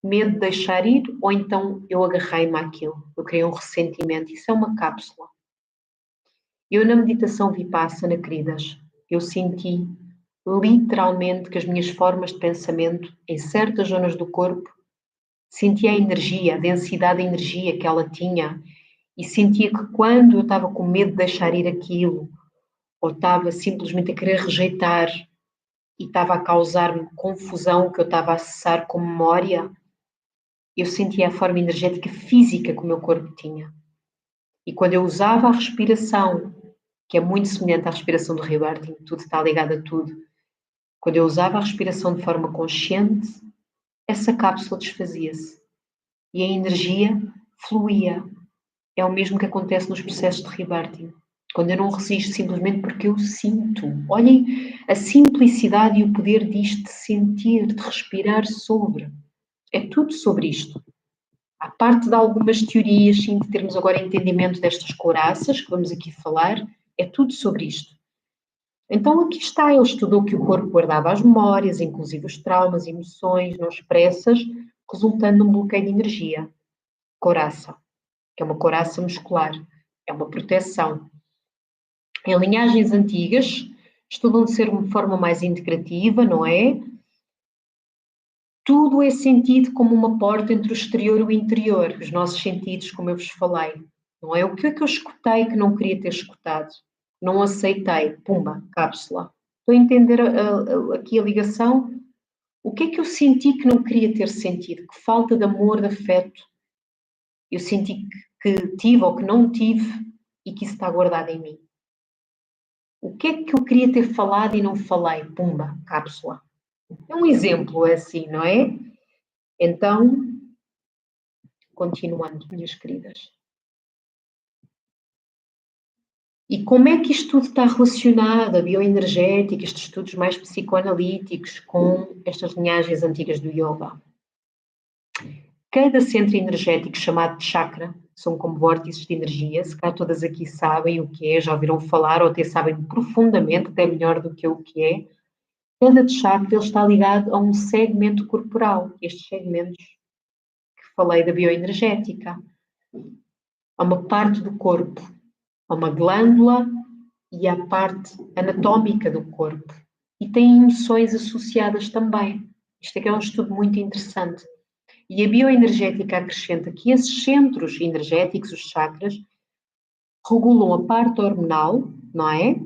medo de deixar ir, ou então eu agarrei-me àquilo, eu criei um ressentimento. Isso é uma cápsula. Eu na meditação Vipassana, queridas, eu senti literalmente que as minhas formas de pensamento em certas zonas do corpo, sentia a energia, a densidade de energia que ela tinha, e sentia que quando eu estava com medo de deixar ir aquilo, ou estava simplesmente a querer rejeitar e estava a causar-me confusão que eu estava a acessar com memória, eu sentia a forma energética física que o meu corpo tinha. E quando eu usava a respiração, que é muito semelhante à respiração do Rebirthing, tudo está ligado a tudo, quando eu usava a respiração de forma consciente, essa cápsula desfazia-se e a energia fluía. É o mesmo que acontece nos processos de Rebirthing. Quando eu não resisto simplesmente porque eu sinto. Olhem a simplicidade e o poder disto de sentir, de respirar sobre. É tudo sobre isto. À parte de algumas teorias, sim, de termos agora entendimento destas couraças, que vamos aqui falar, é tudo sobre isto. Então aqui está, ele estudou que o corpo guardava as memórias, inclusive os traumas, emoções não expressas, resultando num bloqueio de energia. Couraça, que é uma couraça muscular, é uma proteção. Em linhagens antigas, estudam de ser uma forma mais integrativa, não é? Tudo é sentido como uma porta entre o exterior e o interior, os nossos sentidos, como eu vos falei. Não é? O que é que eu escutei que não queria ter escutado? Não aceitei. Pumba, cápsula. Estou a entender aqui a ligação? O que é que eu senti que não queria ter sentido? Que falta de amor, de afeto. Eu senti que tive ou que não tive e que isso está guardado em mim. O que é que eu queria ter falado e não falei? Pumba, cápsula. É um exemplo assim, não é? Então, continuando, minhas queridas. E como é que isto tudo está relacionado, a bioenergética, estes estudos mais psicoanalíticos, com estas linhagens antigas do yoga? Cada centro energético chamado de chakra são como vórtices de energia, se cá todas aqui sabem o que é, já ouviram falar ou até sabem profundamente, até melhor do que o que é. Cada chakra ele está ligado a um segmento corporal, estes segmentos que falei da bioenergética, a uma parte do corpo, a uma glândula e à parte anatómica do corpo. E tem emoções associadas também. Isto aqui é um estudo muito interessante. E a bioenergética acrescenta que esses centros energéticos, os chakras, regulam a parte hormonal, não é?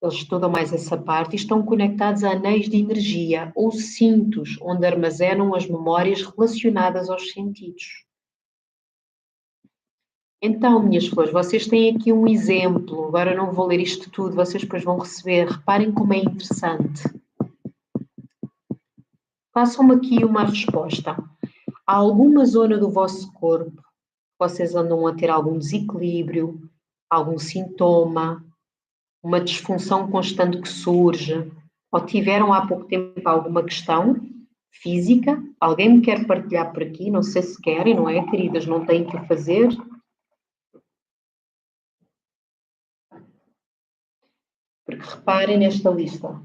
Eles estudam mais essa parte e estão conectados a anéis de energia ou cintos, onde armazenam as memórias relacionadas aos sentidos. Então, minhas flores, vocês têm aqui um exemplo. Agora eu não vou ler isto tudo, vocês depois vão receber. Reparem como é interessante. Façam-me aqui uma resposta. Há alguma zona do vosso corpo que vocês andam a ter algum desequilíbrio, algum sintoma, uma disfunção constante que surge, ou tiveram há pouco tempo alguma questão física? Alguém me quer partilhar por aqui? Não sei se querem, não é, queridas? Não têm que o fazer. Porque reparem nesta lista.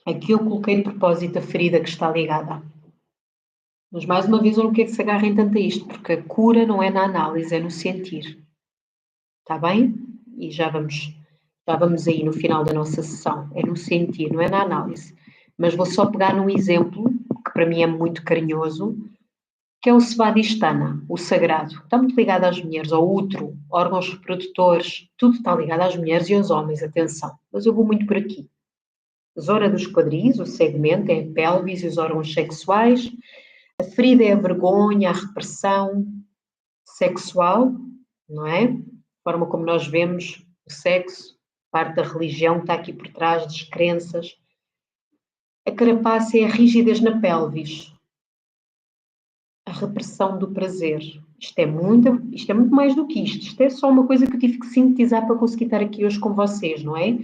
Aqui eu coloquei de propósito a ferida que está ligada. Mas mais uma vez eu não quero que se agarrem tanto a isto, porque a cura não é na análise, é no sentir. Está bem? E já vamos aí no final da nossa sessão. É no sentir, não é na análise. Mas vou só pegar num exemplo, que para mim é muito carinhoso, que é o Svadhisthana, o sagrado. Está muito ligado às mulheres, ao útero, órgãos reprodutores, tudo está ligado às mulheres e aos homens, atenção. Mas eu vou muito por aqui. Zona dos quadris, o segmento é a pelvis e os órgãos sexuais. A ferida é a vergonha, a repressão sexual, não é? A forma como nós vemos o sexo, parte da religião que está aqui por trás, das crenças. A carapaça é a rigidez na pelvis, a repressão do prazer. Isto é muito mais do que isto. Isto é só uma coisa que eu tive que sintetizar para conseguir estar aqui hoje com vocês, não é?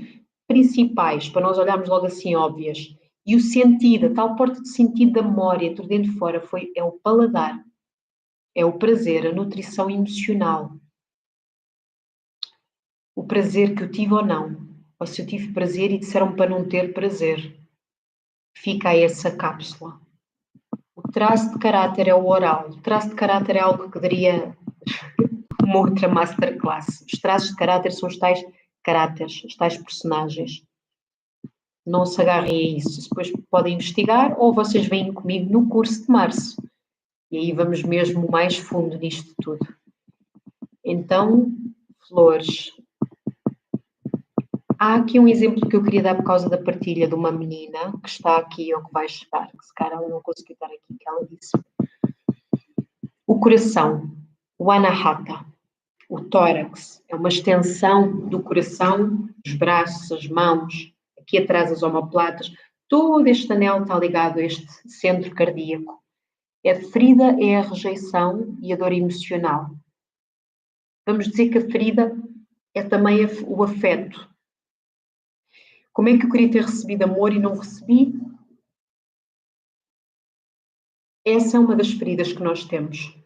Principais, para nós olharmos logo assim óbvias. E o sentido, a tal porta de sentido da memória, entre dentro e fora, é o paladar, é o prazer, a nutrição emocional. O prazer que eu tive ou não, ou se eu tive prazer e disseram para não ter prazer. Fica aí essa cápsula. O traço de caráter é o oral. O traço de caráter é algo que daria uma outra masterclass. Os traços de caráter são os tais caráteres, os tais personagens. Não se agarrem a isso. Depois podem investigar ou vocês vêm comigo no curso de março. E aí vamos mesmo mais fundo nisto tudo. Então, flores. Há aqui um exemplo que eu queria dar por causa da partilha de uma menina que está aqui ou que vai chegar, que se calhar ela não conseguiu estar aqui, que ela disse. O coração, o anahata, o tórax, é uma extensão do coração, os braços, as mãos, aqui atrás as omoplatas, todo este anel está ligado a este centro cardíaco. A ferida é a rejeição e a dor emocional. Vamos dizer que a ferida é também o afeto. Como é que eu queria ter recebido amor e não recebi? Essa é uma das feridas que nós temos.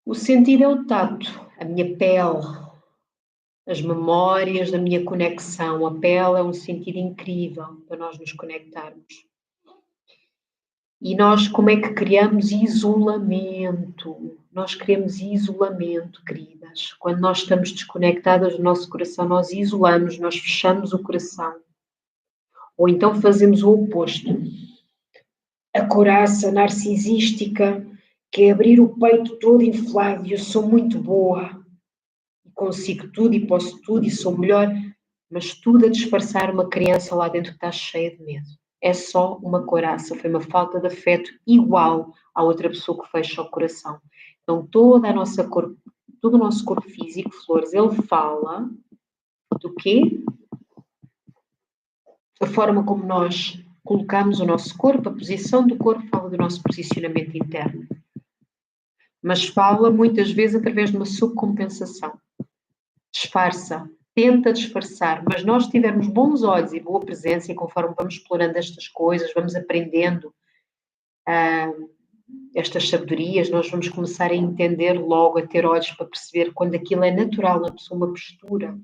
O sentido é o tato, a minha pele, as memórias da minha conexão. A pele é um sentido incrível para nós nos conectarmos. E nós, como é que criamos isolamento? Nós criamos isolamento, queridas. Quando nós estamos desconectadas do nosso coração, nós isolamos, nós fechamos o coração. Ou então fazemos o oposto. A couraça narcisística, que é abrir o peito todo inflado, e eu sou muito boa, e consigo tudo, e posso tudo, e sou melhor, mas tudo a disfarçar uma criança lá dentro que está cheia de medo. É só uma couraça, foi uma falta de afeto igual à outra pessoa que fecha o coração. Então, todo o nosso corpo físico, Flores, ele fala do quê? A forma como nós colocamos o nosso corpo, a posição do corpo fala do nosso posicionamento interno. Mas fala muitas vezes através de uma subcompensação. Disfarça, tenta disfarçar, mas nós tivermos bons olhos e boa presença, e conforme vamos explorando estas coisas, vamos aprendendo estas sabedorias, nós vamos começar a entender logo, a ter olhos para perceber quando aquilo é natural na pessoa, uma postura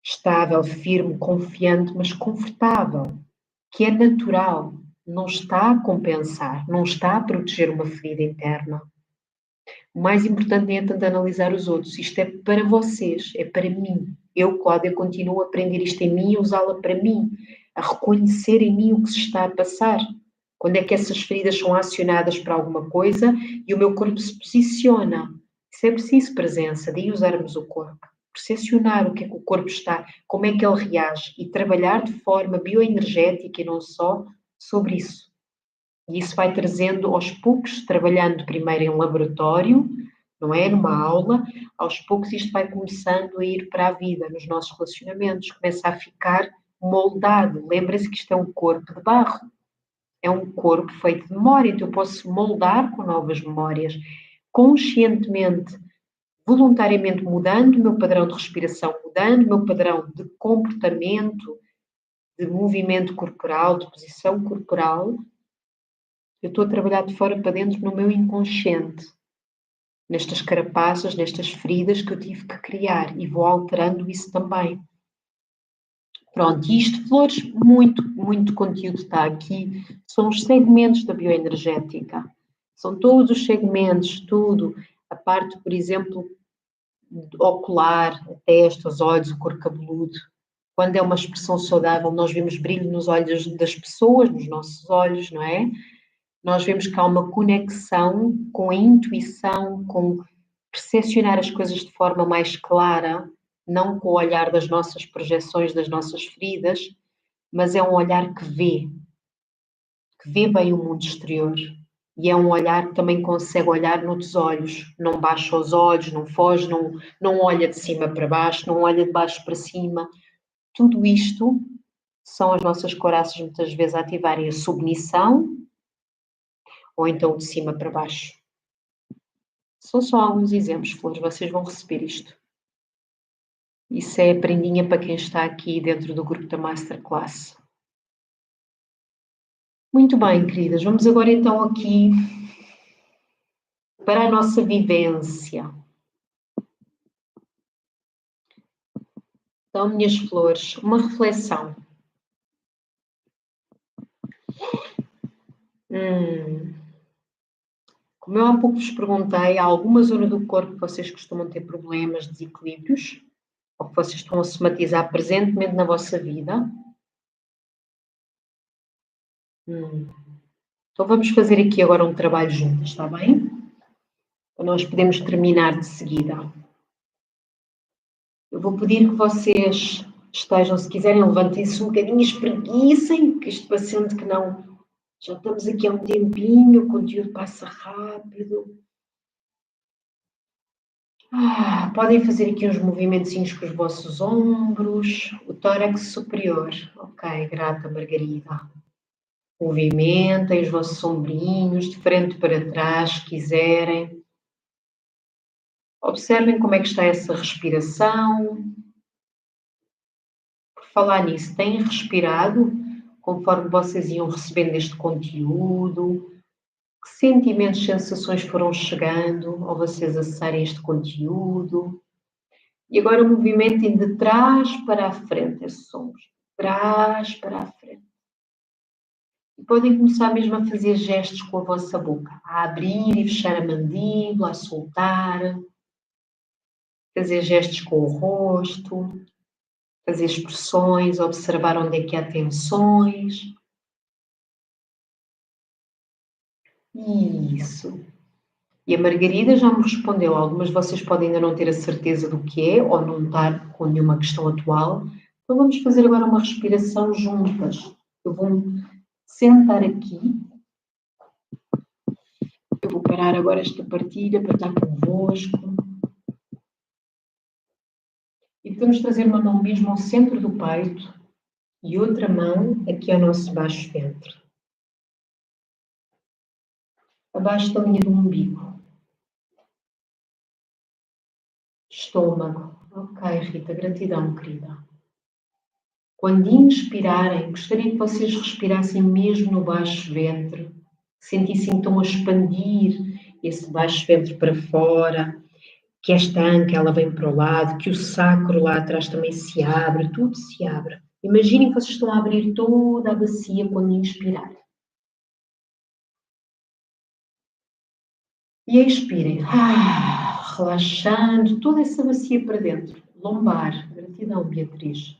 estável, firme, confiante, mas confortável, que é natural, não está a compensar, não está a proteger uma ferida interna. O mais importante nem é tanto analisar os outros. Isto é para vocês, é para mim. Eu, Cláudia, continuo a aprender isto em mim e usá-la para mim, a reconhecer em mim o que se está a passar. Quando é que essas feridas são acionadas para alguma coisa e o meu corpo se posiciona. Isso é preciso presença, daí usarmos o corpo. Percepcionar o que é que o corpo está, como é que ele reage e trabalhar de forma bioenergética e não só sobre isso. E isso vai trazendo aos poucos, trabalhando primeiro em laboratório, não é? Numa aula, aos poucos isto vai começando a ir para a vida, nos nossos relacionamentos, começa a ficar moldado. Lembra-se que isto é um corpo de barro, é um corpo feito de memória, então eu posso moldar com novas memórias, conscientemente, voluntariamente mudando o meu padrão de respiração, mudando o meu padrão de comportamento, de movimento corporal, de posição corporal. Eu estou a trabalhar de fora para dentro no meu inconsciente, nestas carapaças, nestas feridas que eu tive que criar, e vou alterando isso também. Pronto, isto, Flores, muito conteúdo está aqui. São os segmentos da bioenergética. São todos os segmentos, tudo. A parte, por exemplo, ocular, a testa, os olhos, o couro cabeludo. Quando é uma expressão saudável, nós vemos brilho nos olhos das pessoas, nos nossos olhos, não é? Nós vemos que há uma conexão com a intuição, com percepcionar as coisas de forma mais clara, não com o olhar das nossas projeções, das nossas feridas, mas é um olhar que vê bem o mundo exterior. E é um olhar que também consegue olhar noutros olhos, não baixa os olhos, não foge, não olha de cima para baixo, não olha de baixo para cima. Tudo isto são as nossas coraças muitas vezes a ativarem a submissão, ou então de cima para baixo. São só alguns exemplos, Flores, vocês vão receber isto. Isso é a prendinha para quem está aqui dentro do grupo da Masterclass. Muito bem, queridas, vamos agora então aqui para a nossa vivência. Então, minhas flores, uma reflexão. Como eu há pouco vos perguntei, há alguma zona do corpo que vocês costumam ter problemas, desequilíbrios, ou que vocês estão a somatizar presentemente na vossa vida? Então vamos fazer aqui agora um trabalho juntos, está bem? Para nós podermos terminar de seguida. Eu vou pedir que vocês estejam, se quiserem, levantem-se um bocadinho e espreguicem, que isto paciente que não... Já estamos aqui há um tempinho, o conteúdo passa rápido. Podem fazer aqui uns movimentozinhos com os vossos ombros, o tórax superior. Ok, grata Margarida. Movimentem os vossos ombrinhos de frente para trás, se quiserem. Observem como é que está essa respiração. Por falar nisso, têm respirado conforme vocês iam recebendo este conteúdo? Que sentimentos, sensações foram chegando ao vocês acessarem este conteúdo? E agora movimentem de trás para a frente esses sons. Trás para a frente. E podem começar mesmo a fazer gestos com a vossa boca. A abrir e fechar a mandíbula, a soltar. Fazer gestos com o rosto. Fazer expressões, observar onde é que há tensões. Isso. E a Margarida já me respondeu. Algumas de vocês podem ainda não ter a certeza do que é ou não estar com nenhuma questão atual. Então vamos fazer agora uma respiração juntas. Eu vou-me sentar aqui. Eu vou parar agora esta partilha para estar convosco. E vamos trazer uma mão mesmo ao centro do peito e outra mão aqui ao nosso baixo ventre. Abaixo da linha do umbigo. Estômago. Ok, Rita, gratidão, querida. Quando inspirarem, gostaria que vocês respirassem mesmo no baixo ventre, sentissem então a expandir esse baixo ventre para fora, que esta anca ela vem para o lado, que o sacro lá atrás também se abre, tudo se abre. Imaginem que vocês estão a abrir toda a bacia quando inspirarem. E expirem, relaxando toda essa bacia para dentro. Lombar, gratidão, Beatriz.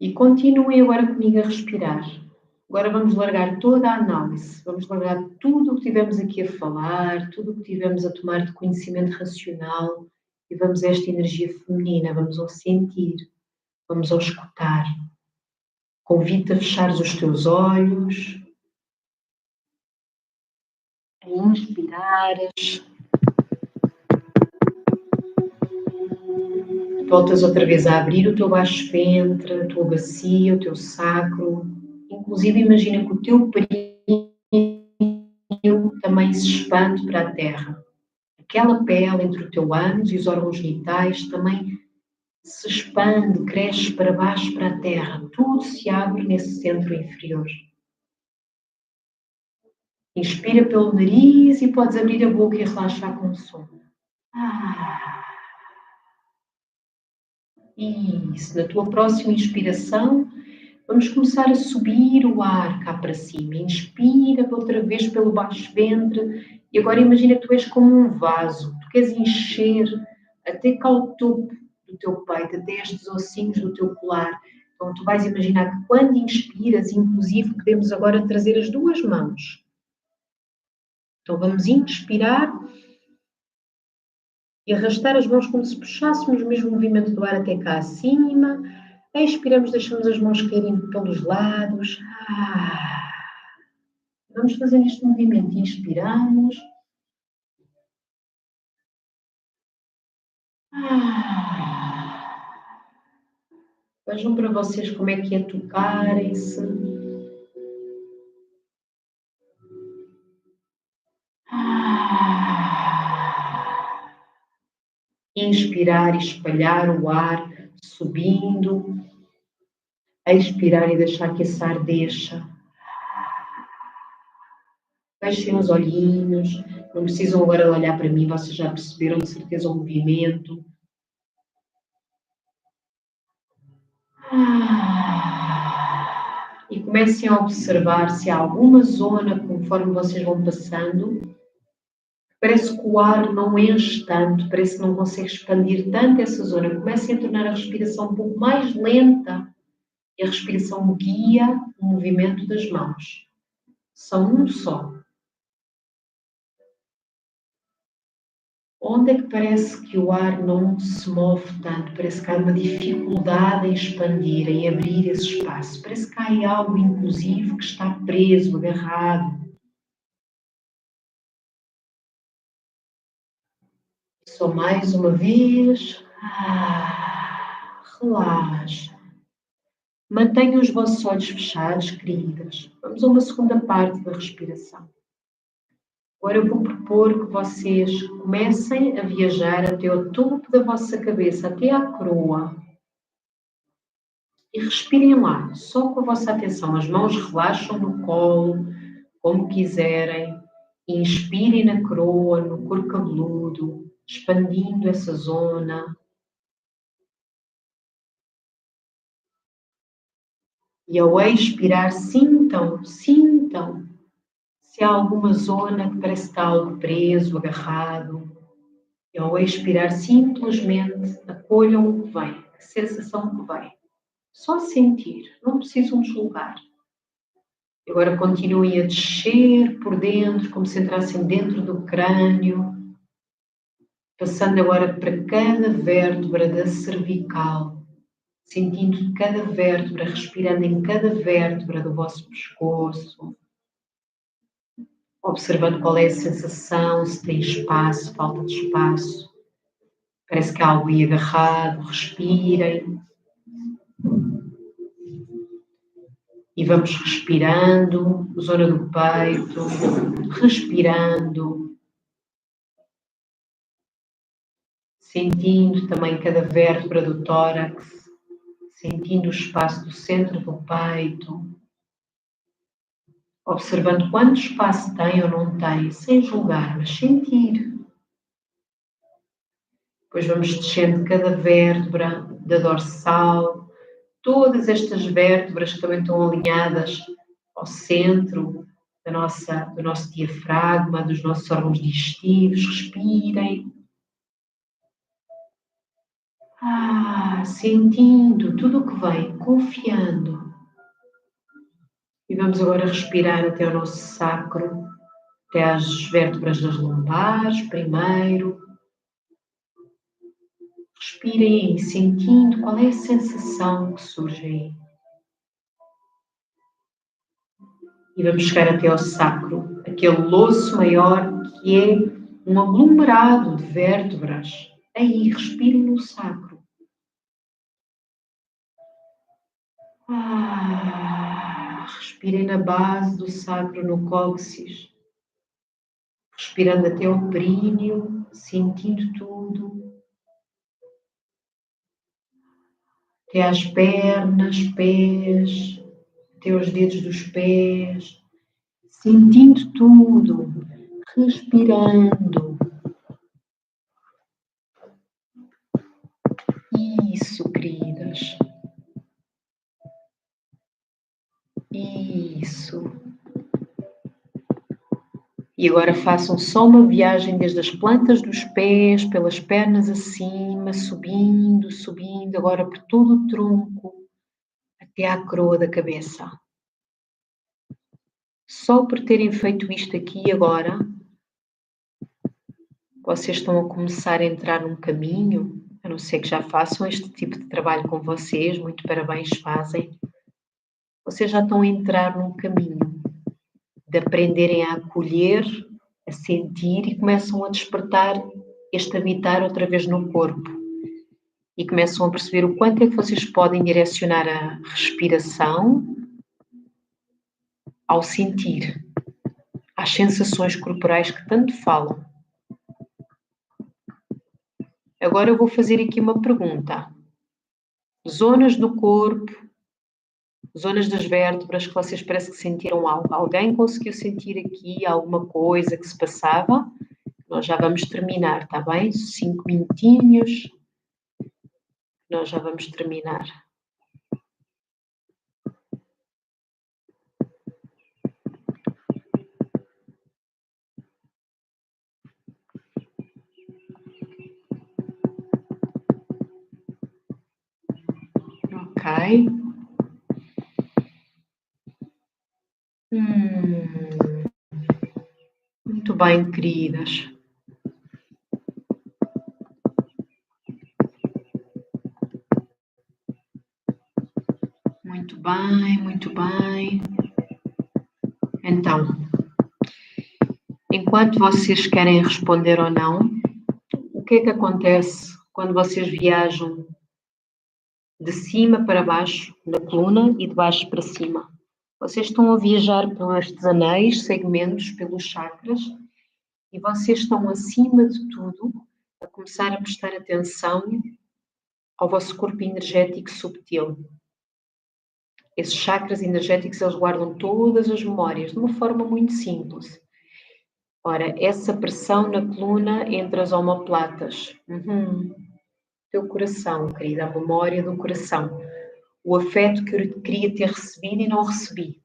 E continuem agora comigo a respirar. Agora vamos largar toda a análise, vamos largar tudo o que tivemos aqui a falar, tudo o que tivemos a tomar de conhecimento racional e vamos a esta energia feminina, vamos ao sentir, vamos ao escutar. Convido-te a fechares os teus olhos, a inspirares. Voltas outra vez a abrir o teu baixo ventre, a tua bacia, o teu sacro. Inclusive imagina que o teu períneo também se expande para a terra. Aquela pele entre o teu ânus e os órgãos genitais também se expande, cresce para baixo, para a terra. Tudo se abre nesse centro inferior. Inspira pelo nariz e podes abrir a boca e relaxar com o som. Isso. Na tua próxima inspiração, vamos começar a subir o ar cá para cima. Inspira outra vez pelo baixo ventre e agora imagina que tu és como um vaso. Tu queres encher até cá ao topo do teu peito, até estes ossinhos do teu colar. Então tu vais imaginar que quando inspiras, inclusive, podemos agora trazer as duas mãos. Então vamos inspirar e arrastar as mãos como se puxássemos o mesmo movimento do ar até cá acima. Expiramos, deixamos as mãos caírem pelos lados. Vamos fazendo este movimento. Inspiramos. Vejam para vocês como é que é tocarem-se. Inspirar e espalhar o ar subindo. Expirar e deixar que esse ar deixa. Fechem os olhinhos. Não precisam agora olhar para mim, vocês já perceberam de certeza o movimento. E comecem a observar se há alguma zona, conforme vocês vão passando, parece que o ar não enche tanto, parece que não consegue expandir tanto essa zona. Comecem a tornar a respiração um pouco mais lenta e a respiração guia o movimento das mãos. São um só. Onde é que parece que o ar não se move tanto? Parece que há uma dificuldade em expandir, em abrir esse espaço. Parece que há algo, inclusive, que está preso, agarrado. Só mais uma vez. Relaxa. Mantenham os vossos olhos fechados, queridas. Vamos a uma segunda parte da respiração. Agora eu vou propor que vocês comecem a viajar até ao topo da vossa cabeça, até à coroa. E respirem lá, só com a vossa atenção. As mãos relaxam no colo, como quiserem. Inspirem na coroa, no couro cabeludo, expandindo essa zona. E ao expirar, sintam se há alguma zona que parece estar algo preso, agarrado. E ao expirar, simplesmente acolham o que vem, a sensação que vem. Só sentir, não precisam julgar. Agora continuem a descer por dentro, como se entrassem dentro do crânio, passando agora para cada vértebra da cervical, sentindo cada vértebra, respirando em cada vértebra do vosso pescoço, observando qual é a sensação, se tem espaço, falta de espaço. Parece que há algo aí agarrado, respirem. E vamos respirando, zona do peito, respirando, sentindo também cada vértebra do tórax, sentindo o espaço do centro do peito, observando quanto espaço tem ou não tem, sem julgar, mas sentir. Depois vamos descendo cada vértebra da dorsal, todas estas vértebras que também estão alinhadas ao centro do nosso diafragma, dos nossos órgãos digestivos. Respirem. Sentindo tudo o que vem, confiando. E vamos agora respirar até ao nosso sacro, até às vértebras das lombares, primeiro. Respirem aí, sentindo qual é a sensação que surge aí. E vamos chegar até ao sacro, aquele osso maior que é um aglomerado de vértebras. Aí, respirem no sacro. Respirem na base do sacro, no cóccix. Respirando até ao períneo, sentindo tudo. Até às pernas, pés, até aos dedos dos pés. Sentindo tudo. Respirando. Isso, queridas. Isso. E agora façam só uma viagem desde as plantas dos pés, pelas pernas acima, subindo, subindo, agora por todo o tronco, até à coroa da cabeça. Só por terem feito isto aqui agora, vocês estão a começar a entrar num caminho, a não ser que já façam este tipo de trabalho com vocês, muito parabéns, fazem. Vocês já estão a entrar num caminho de aprenderem a acolher, a sentir e começam a despertar este habitar outra vez no corpo. E começam a perceber o quanto é que vocês podem direcionar a respiração ao sentir, às sensações corporais que tanto falam. Agora eu vou fazer aqui uma pergunta. Zonas do corpo, zonas das vértebras que vocês parece que sentiram algo. Alguém conseguiu sentir aqui alguma coisa que se passava? Nós já vamos terminar, tá bem? 5 minutinhos. Nós já vamos terminar. Ok. Muito bem, queridas. Muito bem, muito bem. Então, enquanto vocês querem responder ou não, o que é que acontece quando vocês viajam de cima para baixo, na coluna, e de baixo para cima? Vocês estão a viajar por estes anéis, segmentos, pelos chakras, E vocês estão, acima de tudo, a começar a prestar atenção ao vosso corpo energético subtil. Esses chakras energéticos, eles guardam todas as memórias de uma forma muito simples. Ora, essa pressão na coluna entre as omoplatas. Teu coração, querida, a memória do coração. O afeto que eu queria ter recebido e não recebi.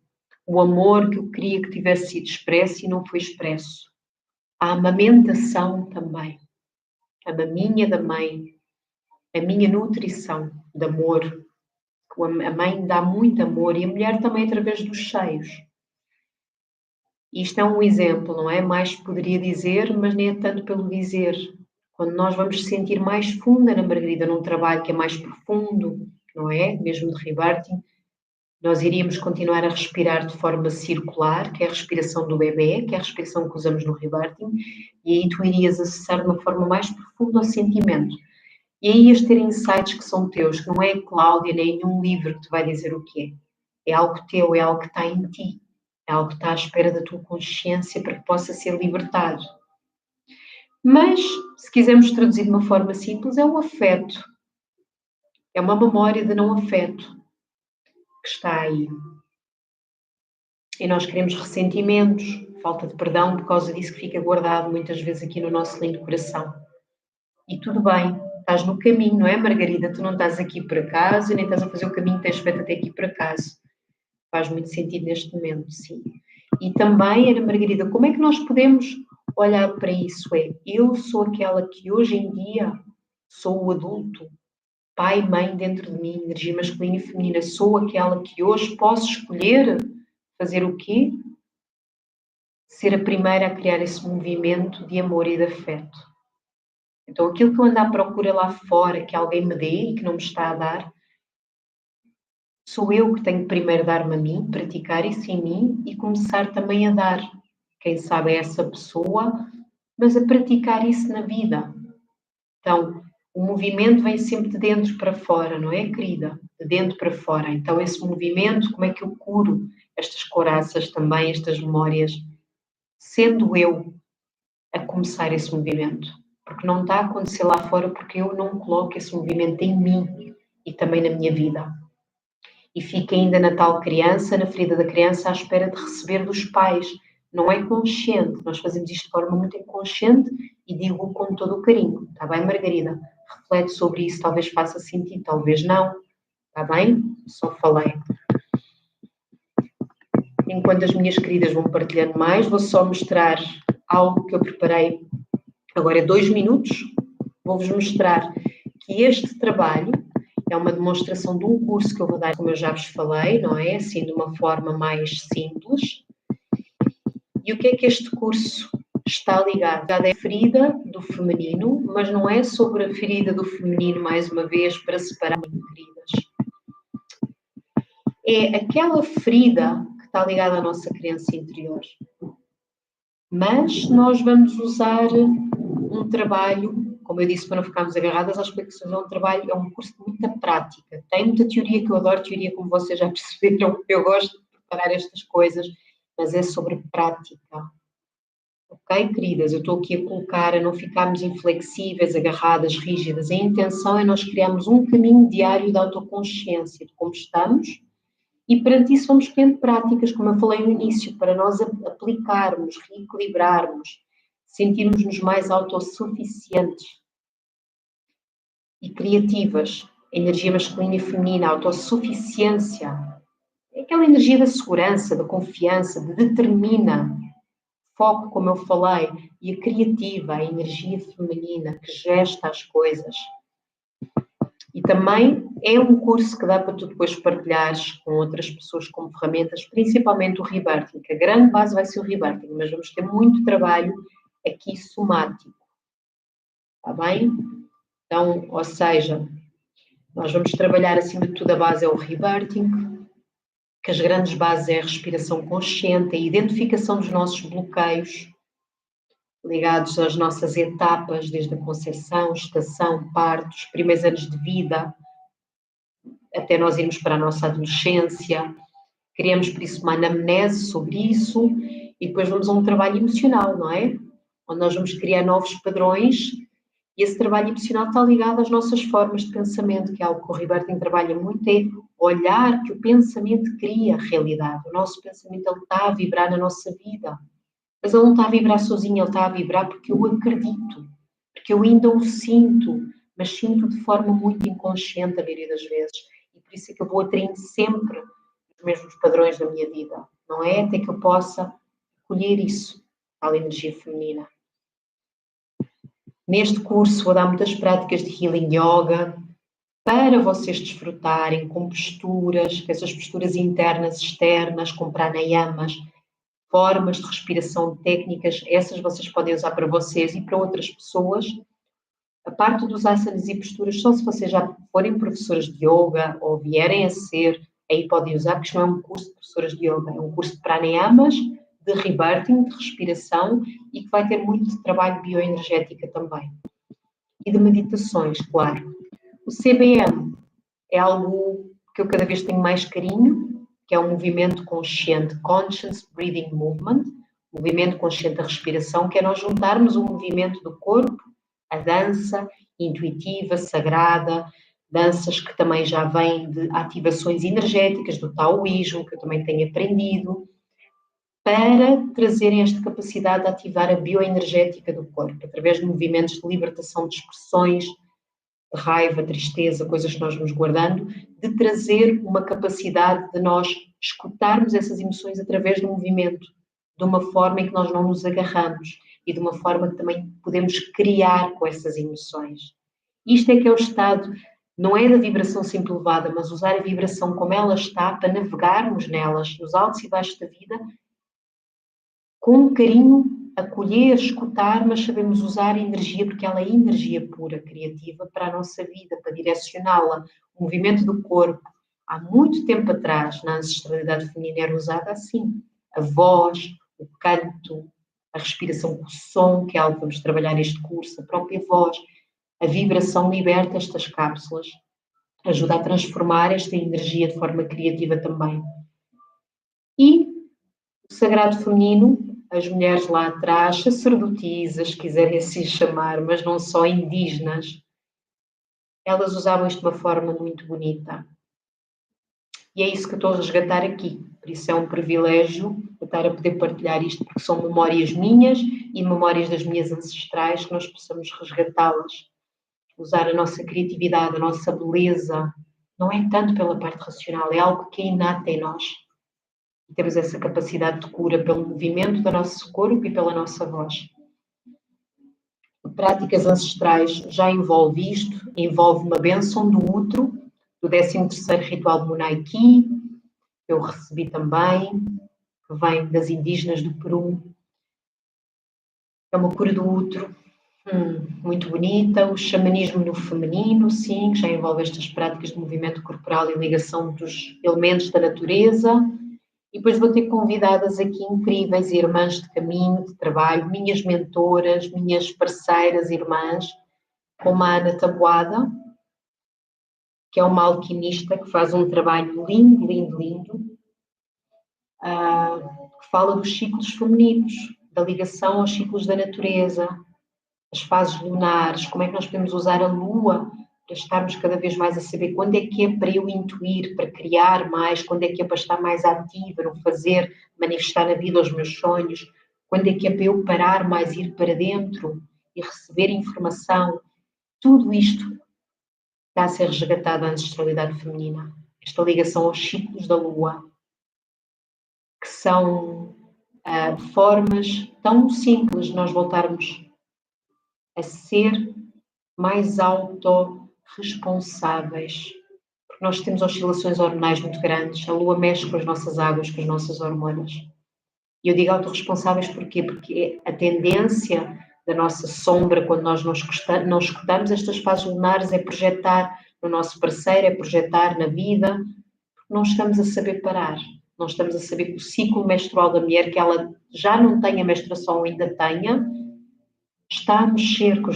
O amor que eu queria que tivesse sido expresso e não foi expresso. A amamentação também. A maminha da mãe. A minha nutrição de amor. A mãe dá muito amor e a mulher também através dos seios. Isto é um exemplo, não é? Mais poderia dizer, mas nem é tanto pelo dizer. Quando nós vamos sentir mais funda na Margarida, num trabalho que é mais profundo, não é? Mesmo de rebirthing, nós iríamos continuar a respirar de forma circular, que é a respiração do bebê, que é a respiração que usamos no rebirthing, e aí tu irias acessar de uma forma mais profunda o sentimento. E aí ias ter insights que são teus, que não é Cláudia nem nenhum livro que te vai dizer o que é. É algo teu, é algo que está em ti. É algo que está à espera da tua consciência para que possa ser libertado. Mas, se quisermos traduzir de uma forma simples, é um afeto. É uma memória de não afeto que está aí. E nós queremos ressentimentos, falta de perdão por causa disso que fica guardado muitas vezes aqui no nosso lindo coração. E tudo bem, estás no caminho, não é, Margarida? Tu não estás aqui por acaso e nem estás a fazer o caminho que tens feito até aqui por acaso. Faz muito sentido neste momento, sim. E também, Ana Margarida, como é que nós podemos olhar para isso? Eu sou aquela que hoje em dia sou o adulto, pai e mãe dentro de mim, energia masculina e feminina. Sou aquela que hoje posso escolher fazer o quê? Ser a primeira a criar esse movimento de amor e de afeto. Então, aquilo que eu ando à procura lá fora, que alguém me dê e que não me está a dar, sou eu que tenho que primeiro dar-me a mim, praticar isso em mim e começar também a dar. Quem sabe é essa pessoa, mas a praticar isso na vida. Então, o movimento vem sempre de dentro para fora, não é, querida? De dentro para fora. Então, esse movimento, como é que eu curo estas couraças também, estas memórias, sendo eu a começar esse movimento? Porque não está a acontecer lá fora porque eu não coloco esse movimento em mim e também na minha vida. E fica ainda na tal criança, na ferida da criança, à espera de receber dos pais. Não é consciente, nós fazemos isto de forma muito inconsciente e digo com todo o carinho. Está bem, Margarida? Reflete sobre isso, talvez faça sentido, talvez não. Está bem? Só falei. Enquanto as minhas queridas vão partilhando mais, vou só mostrar algo que eu preparei agora 2 minutos. Vou-vos mostrar que este trabalho é uma demonstração de um curso que eu vou dar, como eu já vos falei, não é? Assim, de uma forma mais simples. E o que é que este curso está ligado? É a ferida do feminino, mas não é sobre a ferida do feminino, mais uma vez, para separar feridas. É aquela ferida que está ligada à nossa criança interior. Mas nós vamos usar um trabalho, como eu disse, para não ficarmos agarradas às explicações, é um curso de muita prática. Tem muita teoria, que eu adoro teoria, como vocês já perceberam, eu gosto de preparar estas coisas, mas é sobre prática. Ok, queridas? Eu estou aqui a colocar, a não ficarmos inflexíveis, agarradas, rígidas. A intenção é nós criarmos um caminho diário de autoconsciência de como estamos e perante isso vamos criando práticas, como eu falei no início, para nós aplicarmos, reequilibrarmos, sentirmos-nos mais autossuficientes e criativas. Energia masculina e feminina, autossuficiência. É aquela energia da segurança, da confiança, de determina. Foco, como eu falei, e a criativa, a energia feminina que gesta as coisas. E também é um curso que dá para tu depois partilhares com outras pessoas como ferramentas, principalmente o rebirthing, que a grande base vai ser o rebirthing, mas vamos ter muito trabalho aqui somático. Está bem? Então, ou seja, nós vamos trabalhar acima de tudo, a base é o rebirthing, que as grandes bases é a respiração consciente, a identificação dos nossos bloqueios, ligados às nossas etapas, desde a concepção, gestação, parto, os primeiros anos de vida, até nós irmos para a nossa adolescência. Criamos, por isso, uma anamnese sobre isso e depois vamos a um trabalho emocional, não é? onde nós vamos criar novos padrões, e esse trabalho emocional está ligado às nossas formas de pensamento, que é algo que o Rebirthing trabalha muito, é olhar que o pensamento cria a realidade. O nosso pensamento, ele está a vibrar na nossa vida, mas ele não está a vibrar sozinho, ele está a vibrar porque eu acredito, porque eu ainda o sinto, mas sinto de forma muito inconsciente a maioria das vezes, e por isso é que eu vou atraindo sempre os mesmos padrões da minha vida, não é? Até que eu possa colher isso, tal energia feminina. Neste curso vou dar muitas práticas de Healing Yoga para vocês desfrutarem com posturas, essas posturas internas, externas, com pranayamas, formas de respiração, técnicas, essas vocês podem usar para vocês e para outras pessoas. A parte dos asanas e posturas, só se vocês já forem professores de yoga ou vierem a ser, aí podem usar, porque isto não é um curso de professoras de yoga, é um curso de pranayamas, de rebirthing, de respiração, e que vai ter muito de trabalho bioenergética também. E de meditações, claro. O CBM é algo que eu cada vez tenho mais carinho, que é um movimento consciente, Conscious Breathing Movement, movimento consciente da respiração, que é nós juntarmos o movimento do corpo, a dança intuitiva, sagrada, danças que também já vêm de ativações energéticas, do taoísmo, que eu também tenho aprendido, para trazerem esta capacidade de ativar a bioenergética do corpo, através de movimentos de libertação de expressões, de raiva, tristeza, coisas que nós vamos guardando, de trazer uma capacidade de nós escutarmos essas emoções através do movimento, de uma forma em que nós não nos agarramos e de uma forma que também podemos criar com essas emoções. Isto é que é o estado, não é da vibração sempre elevada, mas usar a vibração como ela está para navegarmos nelas, nos altos e baixos da vida, com carinho, acolher, escutar, mas sabemos usar a energia, porque ela é energia pura, criativa, para a nossa vida, para direcioná-la. O movimento do corpo, há muito tempo atrás, na ancestralidade feminina, era usada assim. A voz, o canto, a respiração com o som, que é algo que vamos trabalhar neste curso, a própria voz, a vibração liberta estas cápsulas, ajuda a transformar esta energia de forma criativa também. E o sagrado feminino, as mulheres lá atrás, sacerdotisas, quiserem assim chamar, mas não só indígenas, elas usavam isto de uma forma muito bonita. E é isso que eu estou a resgatar aqui. Por isso é um privilégio eu estar a poder partilhar isto, porque são memórias minhas e memórias das minhas ancestrais, que nós possamos resgatá-las. Usar a nossa criatividade, a nossa beleza. Não é tanto pela parte racional, é algo que é inato em nós. E temos essa capacidade de cura pelo movimento do nosso corpo e pela nossa voz. Práticas ancestrais já envolve isto, envolve uma bênção do útero, do 13º ritual de Munaiki, que eu recebi também, que vem das indígenas do Peru. É uma cura do útero muito bonita. O xamanismo no feminino, sim, que já envolve estas práticas de movimento corporal e ligação dos elementos da natureza. E depois vou ter convidadas aqui incríveis, irmãs de caminho, de trabalho, minhas mentoras, minhas parceiras, irmãs, como a Ana Taboada, que é uma alquimista que faz um trabalho lindo, lindo, lindo, que fala dos ciclos femininos, da ligação aos ciclos da natureza, as fases lunares, como é que nós podemos usar a lua para estarmos cada vez mais a saber quando é que é para eu intuir, para criar mais, quando é que é para estar mais ativa, no fazer, manifestar na vida os meus sonhos, quando é que é para eu parar mais, ir para dentro e receber informação. Tudo isto está a ser resgatado à ancestralidade feminina. Esta ligação aos ciclos da lua, que são formas tão simples de nós voltarmos a ser mais autorresponsáveis, porque nós temos oscilações hormonais muito grandes, a lua mexe com as nossas águas, com as nossas hormonas. E eu digo autorresponsáveis porquê? Porque a tendência da nossa sombra, quando nós não escutamos estas fases lunares, é projetar no nosso parceiro, é projetar na vida, porque não estamos a saber parar, não estamos a saber que o ciclo menstrual da mulher, que ela já não tenha menstruação ou ainda tenha, está a mexer com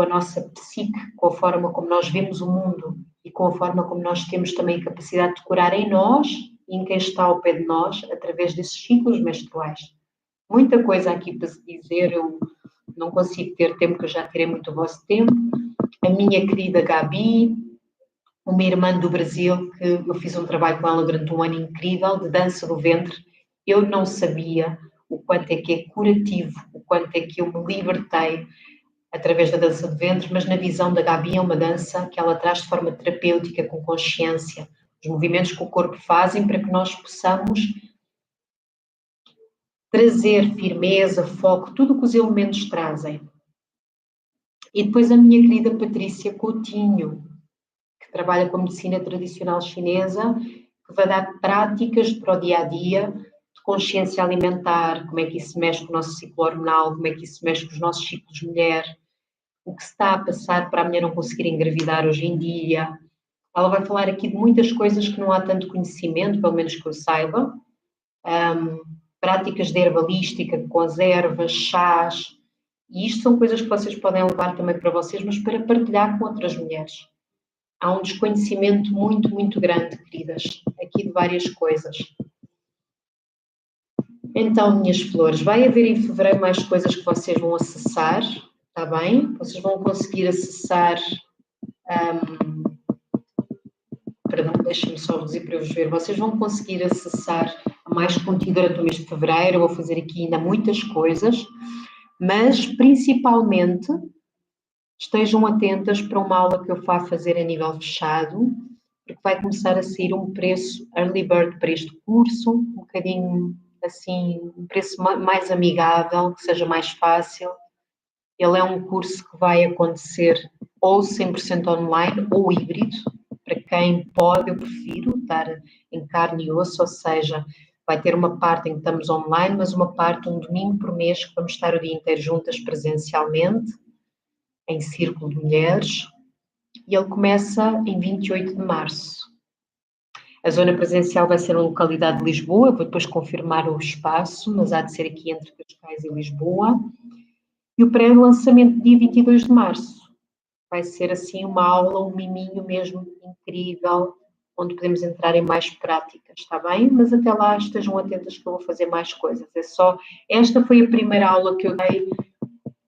a nossa psique, com a forma como nós vemos o mundo e com a forma como nós temos também a capacidade de curar em nós e em quem está ao pé de nós, através desses ciclos menstruais. Muita coisa aqui para se dizer, eu não consigo ter tempo, que eu já tirei muito o vosso tempo. A minha querida Gabi, uma irmã do Brasil, que eu fiz um trabalho com ela durante um ano incrível, de dança do ventre. Eu não sabia o quanto é que é curativo, o quanto é que eu me libertei através da dança do ventre, mas na visão da Gabi é uma dança que ela traz de forma terapêutica, com consciência, os movimentos que o corpo fazem para que nós possamos trazer firmeza, foco, tudo o que os elementos trazem. E depois a minha querida Patrícia Coutinho, que trabalha com a medicina tradicional chinesa, que vai dar práticas para o dia-a-dia, de consciência alimentar, como é que isso mexe com o nosso ciclo hormonal, como é que isso mexe com os nossos ciclos de mulher, o que se está a passar para a mulher não conseguir engravidar hoje em dia. Ela vai falar aqui de muitas coisas que não há tanto conhecimento, pelo menos que eu saiba. Práticas de herbalística com as ervas, chás, e isto são coisas que vocês podem levar também para vocês, mas para partilhar com outras mulheres. Há um desconhecimento muito, muito grande, queridas, aqui de várias coisas. Então, minhas flores, vai haver em fevereiro mais coisas que vocês vão acessar, está bem? Vocês vão conseguir acessar... perdão, deixem-me só reduzir para eu vos ver. Vocês vão conseguir acessar mais conteúdo durante o mês de fevereiro. Eu vou fazer aqui ainda muitas coisas, mas principalmente estejam atentas para uma aula que eu vou fazer a nível fechado, porque vai começar a sair um preço early bird para este curso, um bocadinho assim, um preço mais amigável, que seja mais fácil. Ele é um curso que vai acontecer ou 100% online ou híbrido. Para quem pode, eu prefiro estar em carne e osso, ou seja, vai ter uma parte em que estamos online, mas uma parte, um domingo por mês, que vamos estar o dia inteiro juntas presencialmente, em círculo de mulheres, e ele começa em 28 de março. A zona presencial vai ser na localidade de Lisboa, eu vou depois confirmar o espaço, mas há de ser aqui entre Cascais e Lisboa. E o pré-lançamento dia 22 de março. Vai ser assim uma aula, um miminho mesmo incrível, onde podemos entrar em mais práticas, está bem? Mas até lá estejam atentas que eu vou fazer mais coisas. É só, esta foi a primeira aula que eu dei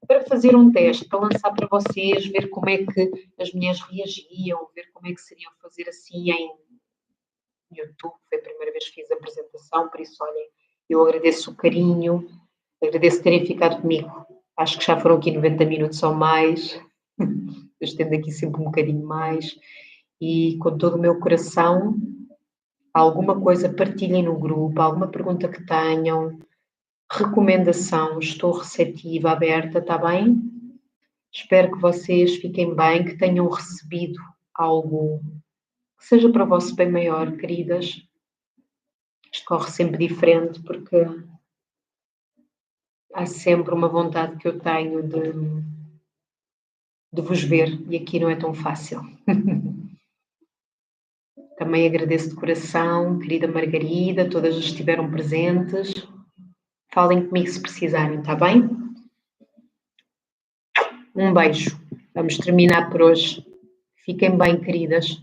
para fazer um teste, para lançar para vocês, ver como é que as mulheres reagiam, ver como é que seria fazer assim em YouTube. Foi a primeira vez que fiz a apresentação, por isso, olhem, eu agradeço o carinho, agradeço terem ficado comigo. Acho que já foram aqui 90 minutos ou mais. Eu estendo aqui sempre um bocadinho mais. E com todo o meu coração, alguma coisa partilhem no grupo, alguma pergunta que tenham, recomendação, estou receptiva, aberta, está bem? Espero que vocês fiquem bem, que tenham recebido algo que seja para o vosso bem maior, queridas. Isto corre sempre diferente, porque há sempre uma vontade que eu tenho de vos ver, e aqui não é tão fácil. Também agradeço de coração, querida Margarida, todas as que estiveram presentes. Falem comigo se precisarem, está bem? Um beijo. Vamos terminar por hoje. Fiquem bem, queridas.